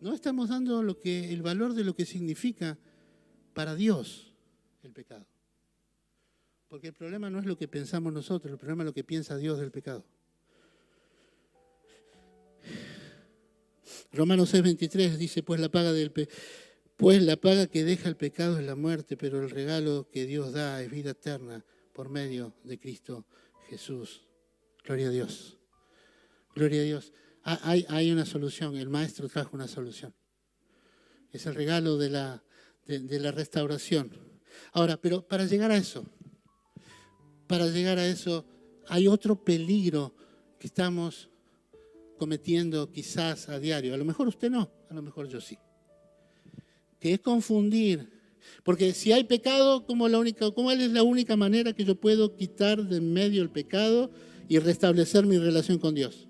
no estamos dando el valor de lo que significa para Dios el pecado. Porque el problema no es lo que pensamos nosotros, el problema es lo que piensa Dios del pecado. Romanos 6:23 dice, pues la paga que deja el pecado es la muerte, pero el regalo que Dios da es vida eterna por medio de Cristo Jesús. Gloria a Dios. Gloria a Dios. Hay una solución. El maestro trajo una solución. Es el regalo de la restauración. Ahora, pero para llegar a eso, hay otro peligro que estamos cometiendo quizás a diario. A lo mejor usted no, a lo mejor yo sí. Que es confundir. Porque si hay pecado, ¿cuál es la única manera que yo puedo quitar de en medio el pecado y restablecer mi relación con Dios?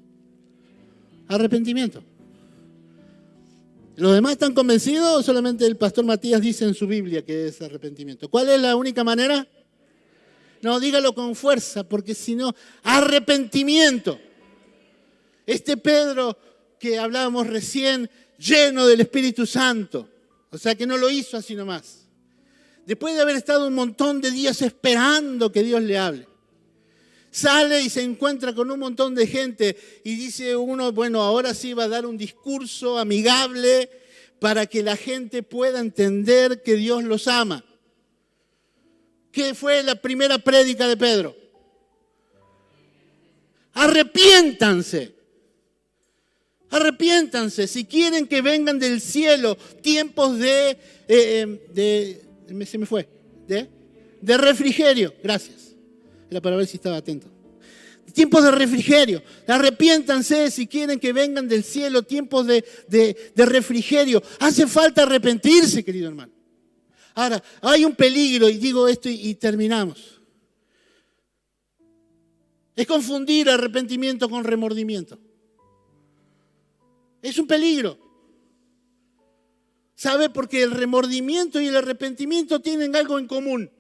Arrepentimiento. ¿Los demás están convencidos o solamente el pastor Matías dice en su Biblia que es arrepentimiento? ¿Cuál es la única manera? No, dígalo con fuerza, porque si no, arrepentimiento. Este Pedro que hablábamos recién, lleno del Espíritu Santo, o sea que no lo hizo así nomás. Después de haber estado un montón de días esperando que Dios le hable, sale y se encuentra con un montón de gente y dice uno, bueno, ahora sí va a dar un discurso amigable para que la gente pueda entender que Dios los ama. ¿Qué fue la primera prédica de Pedro? Arrepiéntanse. Arrepiéntanse si quieren que vengan del cielo tiempos de refrigerio. Gracias. Era para ver si estaba atento. Tiempos de refrigerio. Arrepiéntanse si quieren que vengan del cielo tiempos de refrigerio. Hace falta arrepentirse, querido hermano. Ahora, hay un peligro, y digo esto y terminamos. Es confundir arrepentimiento con remordimiento. Es un peligro. ¿Sabe? Porque el remordimiento y el arrepentimiento tienen algo en común.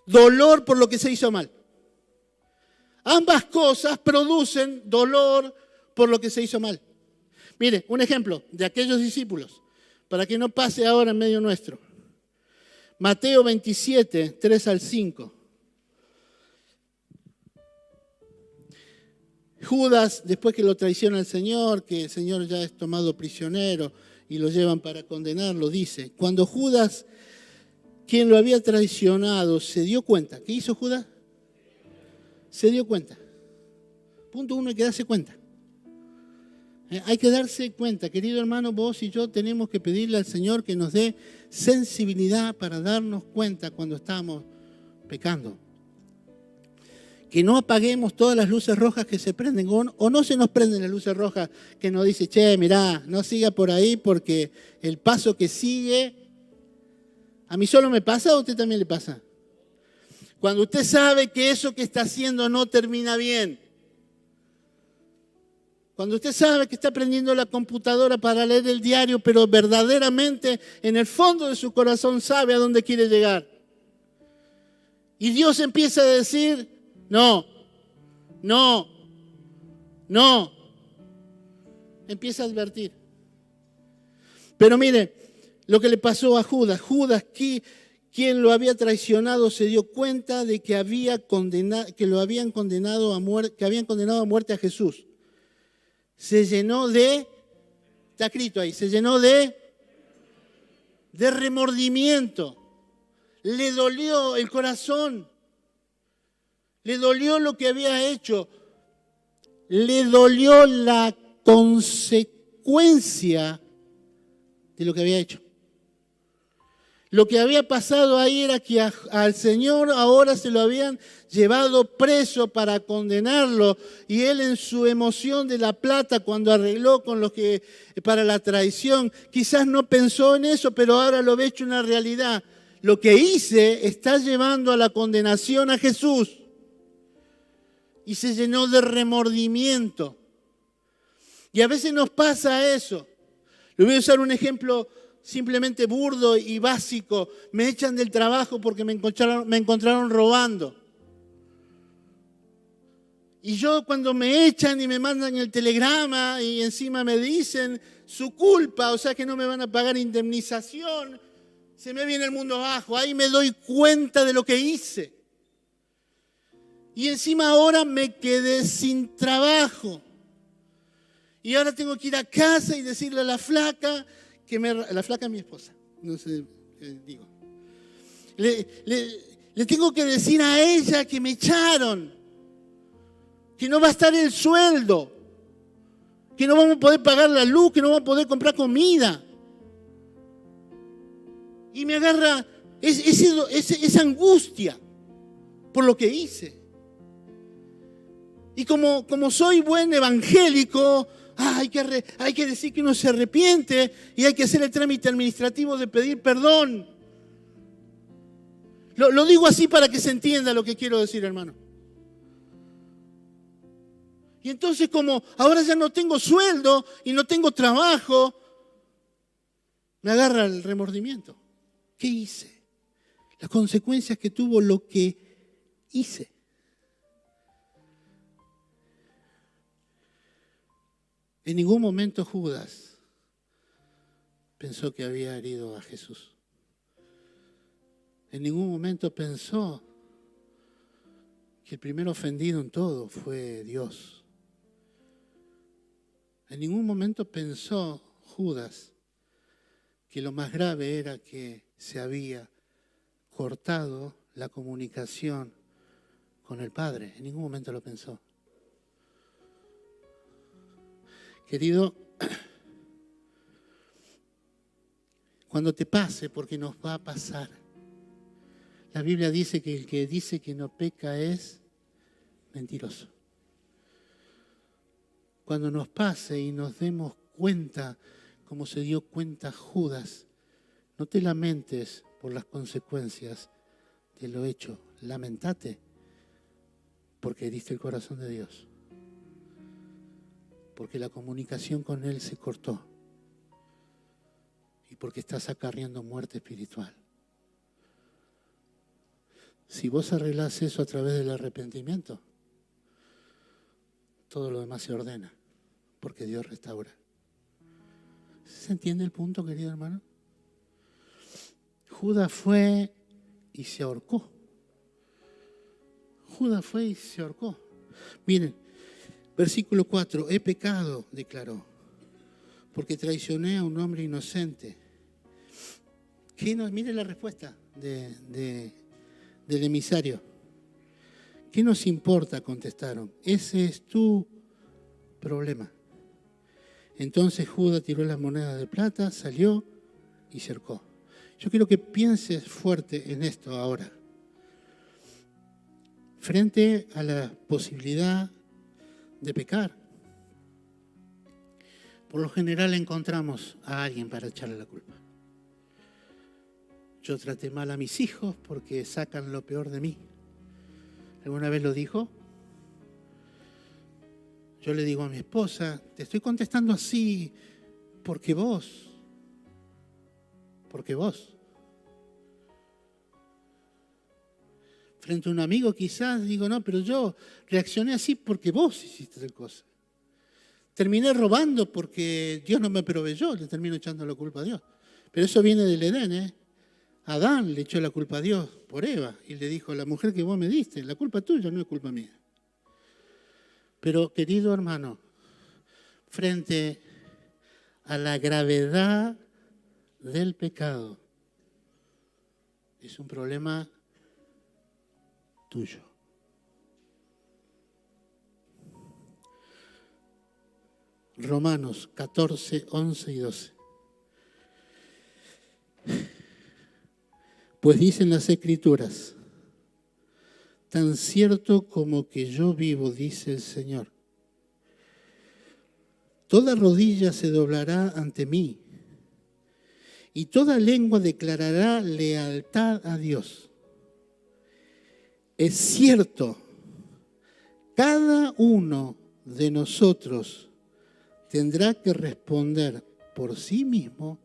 dolor por lo que se hizo mal. Ambas cosas producen dolor por lo que se hizo mal. Mire, un ejemplo de aquellos discípulos, para que no pase ahora en medio nuestro. Mateo 27, 3 al 5. Judas, después que lo traiciona el Señor, que el Señor ya es tomado prisionero y lo llevan para condenarlo, dice, cuando Judas, quien lo había traicionado, se dio cuenta. ¿Qué hizo Judas? Se dio cuenta. Punto uno, hay que darse cuenta. Hay que darse cuenta, querido hermano, vos y yo tenemos que pedirle al Señor que nos dé sensibilidad para darnos cuenta cuando estamos pecando. Que no apaguemos todas las luces rojas que se prenden o no se nos prenden las luces rojas que nos dice, che, mirá, no siga por ahí porque el paso que sigue, ¿a mí solo me pasa o a usted también le pasa? Cuando usted sabe que eso que está haciendo no termina bien. Cuando usted sabe que está prendiendo la computadora para leer el diario, pero verdaderamente en el fondo de su corazón sabe a dónde quiere llegar. Y Dios empieza a decir, no. Empieza a advertir. Pero mire, lo que le pasó a Judas. Judas, quien lo había traicionado, se dio cuenta de que habían condenado a muerte a Jesús. Se llenó de, está escrito ahí, se llenó de remordimiento. Le dolió el corazón. Le dolió lo que había hecho. Le dolió la consecuencia de lo que había hecho. Lo que había pasado ahí era que al Señor ahora se lo habían llevado preso para condenarlo y él en su emoción de la plata cuando arregló con los que para la traición quizás no pensó en eso, pero ahora lo ve hecho una realidad. Lo que hice está llevando a la condenación a Jesús y se llenó de remordimiento. Y a veces nos pasa eso. Le voy a usar un ejemplo simplemente burdo y básico. Me echan del trabajo porque me encontraron robando. Y yo cuando me echan y me mandan el telegrama y encima me dicen su culpa, o sea que no me van a pagar indemnización, se me viene el mundo abajo. Ahí me doy cuenta de lo que hice. Y encima ahora me quedé sin trabajo. Y ahora tengo que ir a casa y decirle a la flaca, la flaca es mi esposa, no sé qué digo. Le tengo que decir a ella que me echaron, que no va a estar el sueldo, que no vamos a poder pagar la luz, que no vamos a poder comprar comida. Y me agarra esa angustia por lo que hice. Y como soy buen evangélico, hay que decir que uno se arrepiente y hay que hacer el trámite administrativo de pedir perdón. Lo digo así para que se entienda lo que quiero decir, hermano. Y entonces como ahora ya no tengo sueldo y no tengo trabajo, me agarra el remordimiento. ¿Qué hice? Las consecuencias que tuvo lo que hice. En ningún momento Judas pensó que había herido a Jesús. En ningún momento pensó que el primer ofendido en todo fue Dios. En ningún momento pensó Judas que lo más grave era que se había cortado la comunicación con el Padre. En ningún momento lo pensó. Querido, cuando te pase, porque nos va a pasar, la Biblia dice que el que dice que no peca es mentiroso. Cuando nos pase y nos demos cuenta, como se dio cuenta Judas, no te lamentes por las consecuencias de lo hecho. Lamentate porque heriste el corazón de Dios. Porque la comunicación con Él se cortó. Y porque estás acarreando muerte espiritual. Si vos arreglás eso a través del arrepentimiento, todo lo demás se ordena, porque Dios restaura. ¿Se entiende el punto, querido hermano? Judas fue y se ahorcó. Judas fue y se ahorcó. Miren, versículo 4, he pecado, declaró, porque traicioné a un hombre inocente. Mire la respuesta del emisario. ¿Qué nos importa?, contestaron. Ese es tu problema. Entonces Judas tiró las monedas de plata, salió y cercó. Yo quiero que pienses fuerte en esto ahora. Frente a la posibilidad de pecar, por lo general encontramos a alguien para echarle la culpa. Yo traté mal a mis hijos porque sacan lo peor de mí. ¿Alguna vez lo dijo? Yo le digo a mi esposa, te estoy contestando así porque vos. Frente a un amigo quizás digo, no, pero yo reaccioné así porque vos hiciste tal cosa. Terminé robando porque Dios no me proveyó, le termino echando la culpa a Dios. Pero eso viene del Edén, ¿eh? Adán le echó la culpa a Dios por Eva y le dijo, la mujer que vos me diste, la culpa es tuya, no es culpa mía. Pero, querido hermano, frente a la gravedad del pecado, es un problema tuyo. Romanos 14, 11 y 12. Pues dicen las Escrituras, tan cierto como que yo vivo, dice el Señor, toda rodilla se doblará ante mí y toda lengua declarará lealtad a Dios. Es cierto, cada uno de nosotros tendrá que responder por sí mismo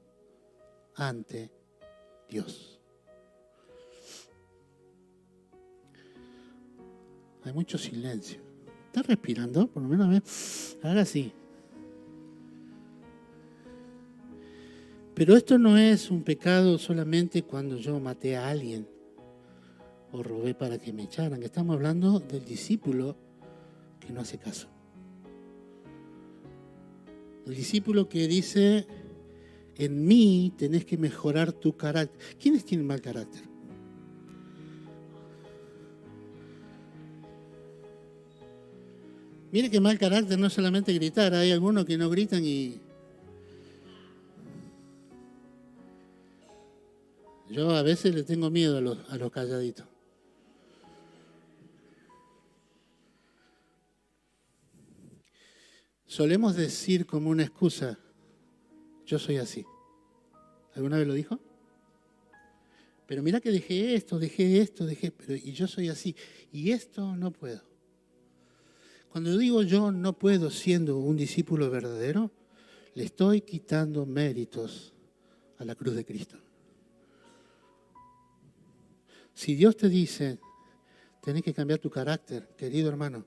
ante Dios. Hay mucho silencio. ¿Estás respirando? Por lo menos a ver. Ahora sí. Pero esto no es un pecado solamente cuando yo maté a alguien o robé para que me echaran. Estamos hablando del discípulo que no hace caso. El discípulo que dice, en mí tenés que mejorar tu carácter. ¿Quiénes tienen mal carácter? Mire que mal carácter no es solamente gritar, hay algunos que no gritan y... Yo a veces le tengo miedo a los calladitos. Solemos decir como una excusa, yo soy así. ¿Alguna vez lo dijo? Pero mira que dejé esto, pero y yo soy así. Y esto no puedo. Cuando digo yo no puedo siendo un discípulo verdadero, le estoy quitando méritos a la cruz de Cristo. Si Dios te dice, tenés que cambiar tu carácter, querido hermano,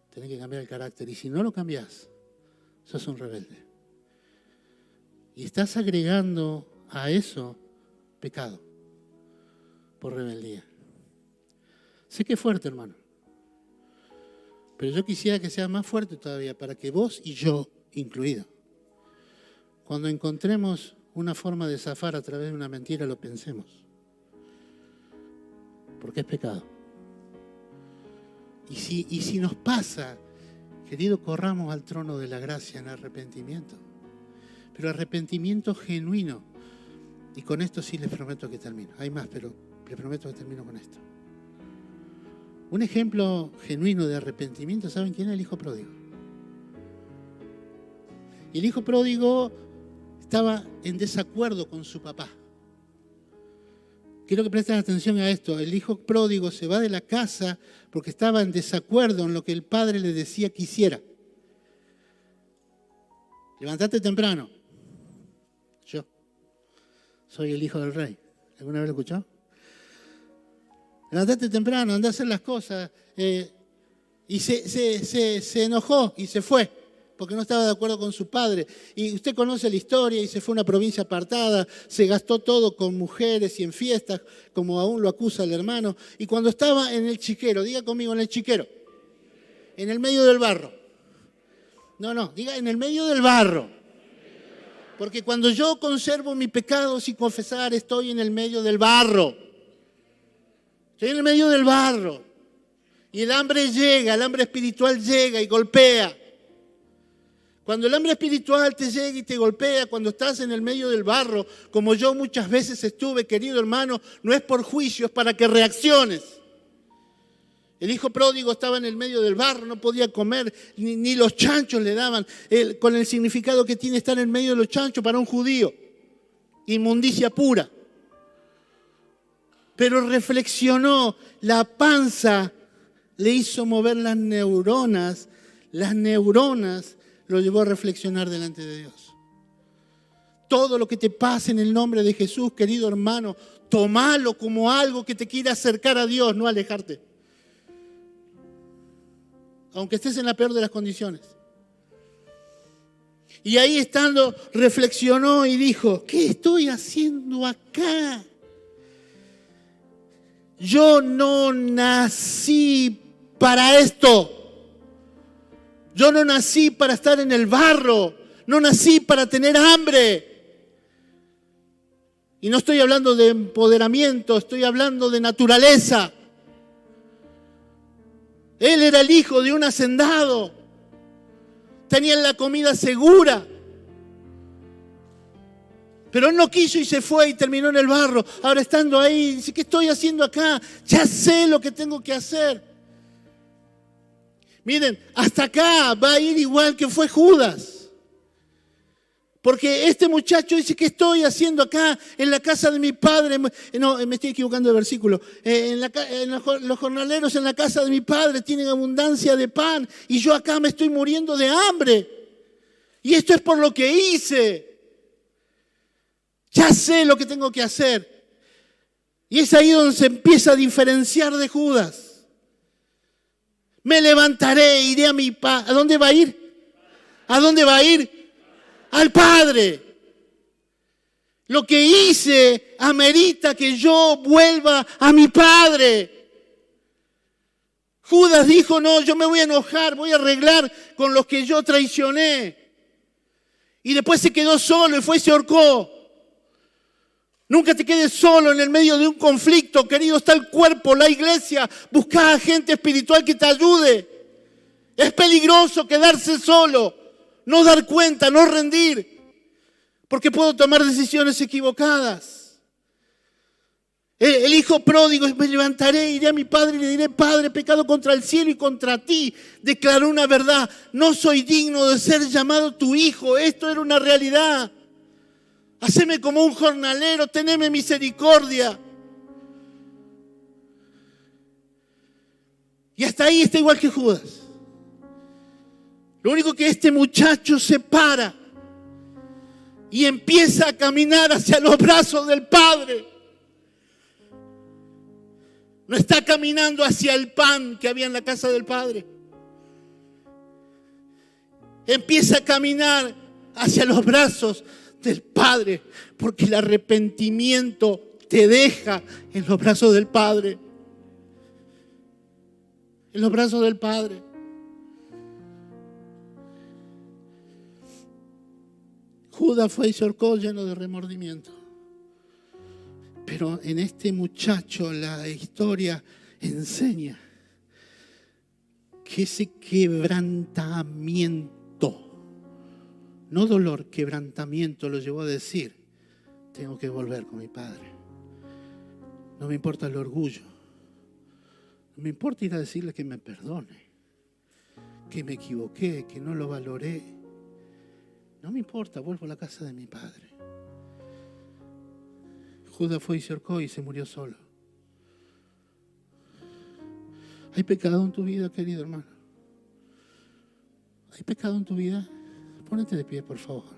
tenés que cambiar el carácter. Y si no lo cambias, sos un rebelde. Y estás agregando a eso pecado por rebeldía. Sé que es fuerte, hermano. Pero yo quisiera que sea más fuerte todavía, para que vos y yo, incluido, cuando encontremos una forma de zafar a través de una mentira, lo pensemos. Porque es pecado. Y si nos pasa, querido, corramos al trono de la gracia en arrepentimiento. Pero arrepentimiento genuino. Y con esto sí les prometo que termino. Hay más, pero les prometo que termino con esto. Un ejemplo genuino de arrepentimiento, ¿saben quién es? El hijo pródigo. Y el hijo pródigo estaba en desacuerdo con su papá. Quiero que presten atención a esto. El hijo pródigo se va de la casa porque estaba en desacuerdo en lo que el padre le decía que hiciera. Levantate temprano. Yo soy el hijo del rey. ¿Alguna vez lo escuchó? Levantate temprano, andá a hacer las cosas. Y se enojó y se fue, porque no estaba de acuerdo con su padre. Y usted conoce la historia, y se fue a una provincia apartada, se gastó todo con mujeres y en fiestas, como aún lo acusa el hermano. Y cuando estaba en el chiquero, diga conmigo, en el chiquero, en el medio del barro. No, diga en el medio del barro. Porque cuando yo conservo mi pecado sin confesar, estoy en el medio del barro. Estoy en el medio del barro. Y el hambre llega, el hambre espiritual llega y golpea. Cuando el hambre espiritual te llega y te golpea, cuando estás en el medio del barro, como yo muchas veces estuve, querido hermano, no es por juicio, es para que reacciones. El hijo pródigo estaba en el medio del barro, no podía comer, ni los chanchos le daban, con el significado que tiene estar en el medio de los chanchos para un judío. Inmundicia pura. Pero reflexionó, la panza le hizo mover las neuronas lo llevó a reflexionar delante de Dios. Todo lo que te pase en el nombre de Jesús, querido hermano, tómalo como algo que te quiere acercar a Dios, no alejarte. Aunque estés en la peor de las condiciones. Y ahí estando, reflexionó y dijo, ¿qué estoy haciendo acá? Yo no nací para esto. Yo no nací para estar en el barro. No nací para tener hambre. Y no estoy hablando de empoderamiento, estoy hablando de naturaleza. Él era el hijo de un hacendado. Tenían la comida segura. Pero él no quiso y se fue y terminó en el barro. Ahora estando ahí, dice, ¿qué estoy haciendo acá? Ya sé lo que tengo que hacer. Miren, hasta acá va a ir igual que fue Judas. Porque este muchacho dice, ¿qué estoy haciendo acá en la casa de mi padre? No, me estoy equivocando de versículo. Los jornaleros en la casa de mi padre tienen abundancia de pan y yo acá me estoy muriendo de hambre. Y esto es por lo que hice. Ya sé lo que tengo que hacer. Y es ahí donde se empieza a diferenciar de Judas. Me levantaré, iré a mi padre. ¿A dónde va a ir? ¿A dónde va a ir? Al Padre. Lo que hice amerita que yo vuelva a mi Padre. Judas dijo, no, yo me voy a enojar, voy a arreglar con los que yo traicioné. Y después se quedó solo y fue y se ahorcó. Nunca te quedes solo en el medio de un conflicto, querido, está el cuerpo, la iglesia. Busca a gente espiritual que te ayude. Es peligroso quedarse solo, no dar cuenta, no rendir, porque puedo tomar decisiones equivocadas. El hijo pródigo, me levantaré, iré a mi padre y le diré, Padre, he pecado contra el cielo y contra ti. Declaró una verdad, no soy digno de ser llamado tu hijo. Esto era una realidad. Haceme como un jornalero, teneme misericordia. Y hasta ahí está igual que Judas. Lo único que este muchacho se para y empieza a caminar hacia los brazos del Padre. No está caminando hacia el pan que había en la casa del Padre. Empieza a caminar hacia los brazos del Padre, porque el arrepentimiento te deja en los brazos del Padre. En los brazos del Padre. Judas fue y se ahorcó lleno de remordimiento. Pero en este muchacho la historia enseña que ese quebrantamiento, no dolor, quebrantamiento, lo llevó a decir, tengo que volver con mi padre. No me importa el orgullo. No me importa ir a decirle que me perdone, que me equivoqué, que no lo valoré. No me importa, vuelvo a la casa de mi padre. Judas fue y se ahorcó y se murió solo. ¿Hay pecado en tu vida, querido hermano? ¿Hay pecado en tu vida? Pónete de pie, por favor.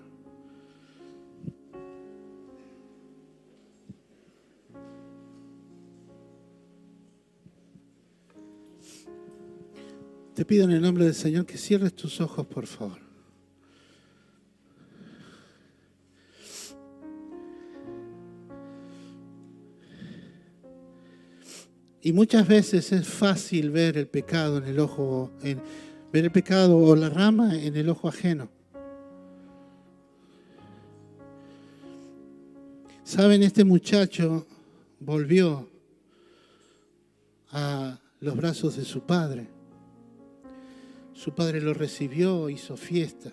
Te pido en el nombre del Señor que cierres tus ojos, por favor. Y muchas veces es fácil ver el pecado en el ojo, ver el pecado o la rama en el ojo ajeno. Saben, este muchacho volvió a los brazos de su padre. Su padre lo recibió, hizo fiesta.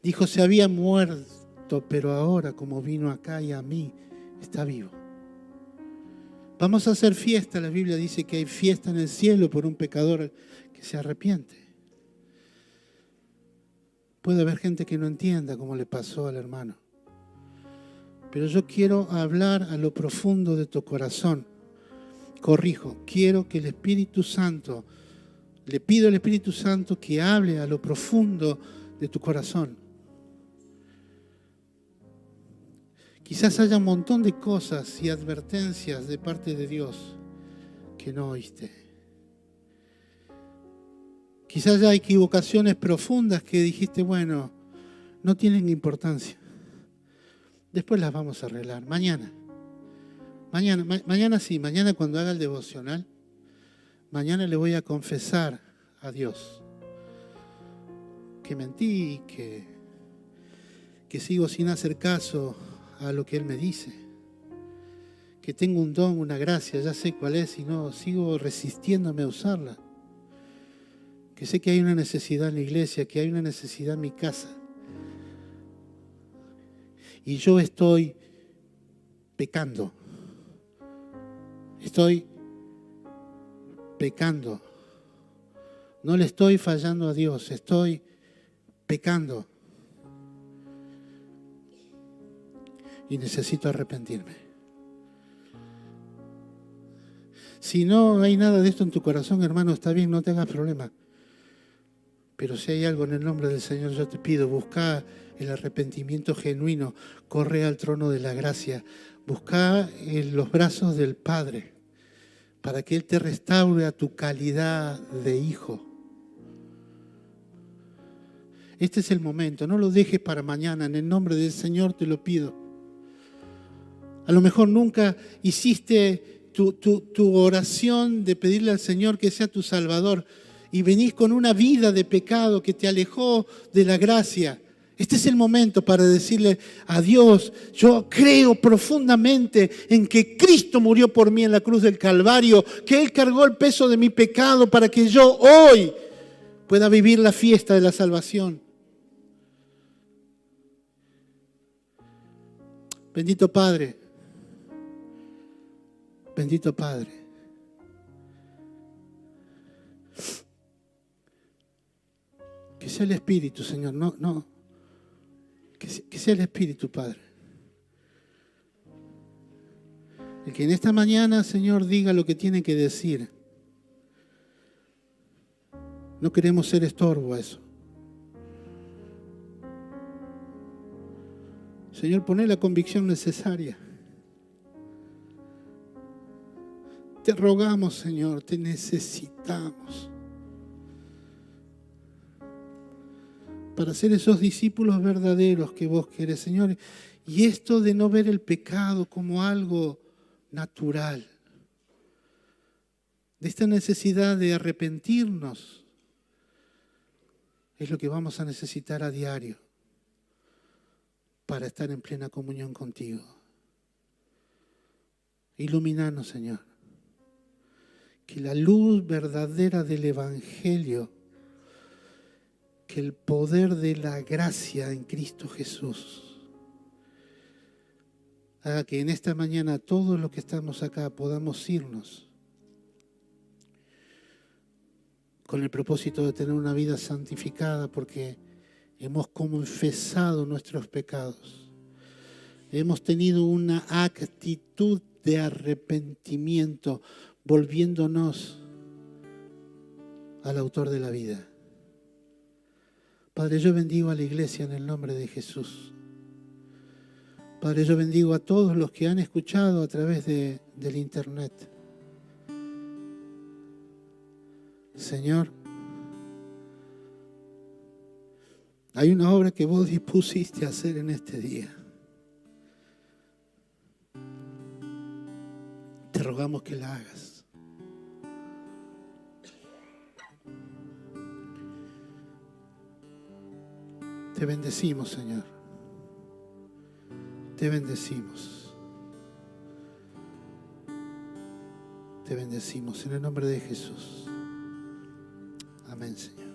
Dijo, se había muerto, pero ahora como vino acá y a mí, está vivo. Vamos a hacer fiesta. La Biblia dice que hay fiesta en el cielo por un pecador que se arrepiente. Puede haber gente que no entienda cómo le pasó al hermano. Pero yo quiero hablar a lo profundo de tu corazón. Corrijo, quiero que el Espíritu Santo, le pido al Espíritu Santo que hable a lo profundo de tu corazón. Quizás haya un montón de cosas y advertencias de parte de Dios que no oíste. Quizás haya equivocaciones profundas que dijiste, bueno, no tienen importancia. Después las vamos a arreglar. Mañana sí, mañana cuando haga el devocional, mañana le voy a confesar a Dios que mentí, que sigo sin hacer caso a lo que Él me dice, que tengo un don, una gracia, ya sé cuál es y no sigo resistiéndome a usarla, que sé que hay una necesidad en la iglesia, que hay una necesidad en mi casa y yo estoy pecando, no le estoy fallando a Dios, estoy pecando. Y necesito arrepentirme. Si no hay nada de esto en tu corazón, hermano, está bien, no tengas problema. Pero si hay algo en el nombre del Señor, yo te pido, busca el arrepentimiento genuino, corre al trono de la gracia, busca en los brazos del Padre, para que Él te restaure a tu calidad de hijo. Este es el momento, no lo dejes para mañana, en el nombre del Señor te lo pido. A lo mejor nunca hiciste tu oración de pedirle al Señor que sea tu Salvador y venís con una vida de pecado que te alejó de la gracia. Este es el momento para decirle a Dios, yo creo profundamente en que Cristo murió por mí en la cruz del Calvario, que Él cargó el peso de mi pecado para que yo hoy pueda vivir la fiesta de la salvación. Bendito Padre. Bendito Padre, que sea el Espíritu, Señor, que sea el Espíritu, Padre. El que en esta mañana, Señor, diga lo que tiene que decir. No queremos ser estorbo a eso. Señor, poné la convicción necesaria. Te rogamos, Señor, te necesitamos para ser esos discípulos verdaderos que vos querés, Señor. Y esto de no ver el pecado como algo natural, de esta necesidad de arrepentirnos, es lo que vamos a necesitar a diario para estar en plena comunión contigo. Iluminanos, Señor. Que la luz verdadera del Evangelio, que el poder de la gracia en Cristo Jesús, haga que en esta mañana todos los que estamos acá podamos irnos con el propósito de tener una vida santificada porque hemos confesado nuestros pecados. Hemos tenido una actitud de arrepentimiento, volviéndonos al autor de la vida. Padre, yo bendigo a la iglesia en el nombre de Jesús. Padre, yo bendigo a todos los que han escuchado a través del internet. Señor, Hay una obra que vos dispusiste a hacer en este día. Te rogamos que la hagas. Te bendecimos, Señor. Te bendecimos. Te bendecimos en el nombre de Jesús. Amén, Señor.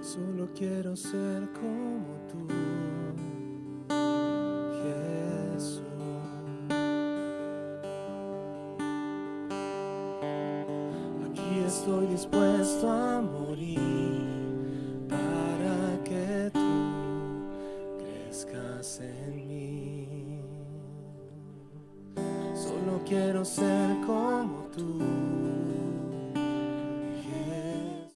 Solo quiero ser como tú, Jesús. Aquí estoy dispuesto a morir para que tú crezcas en mí. Solo quiero ser como tú,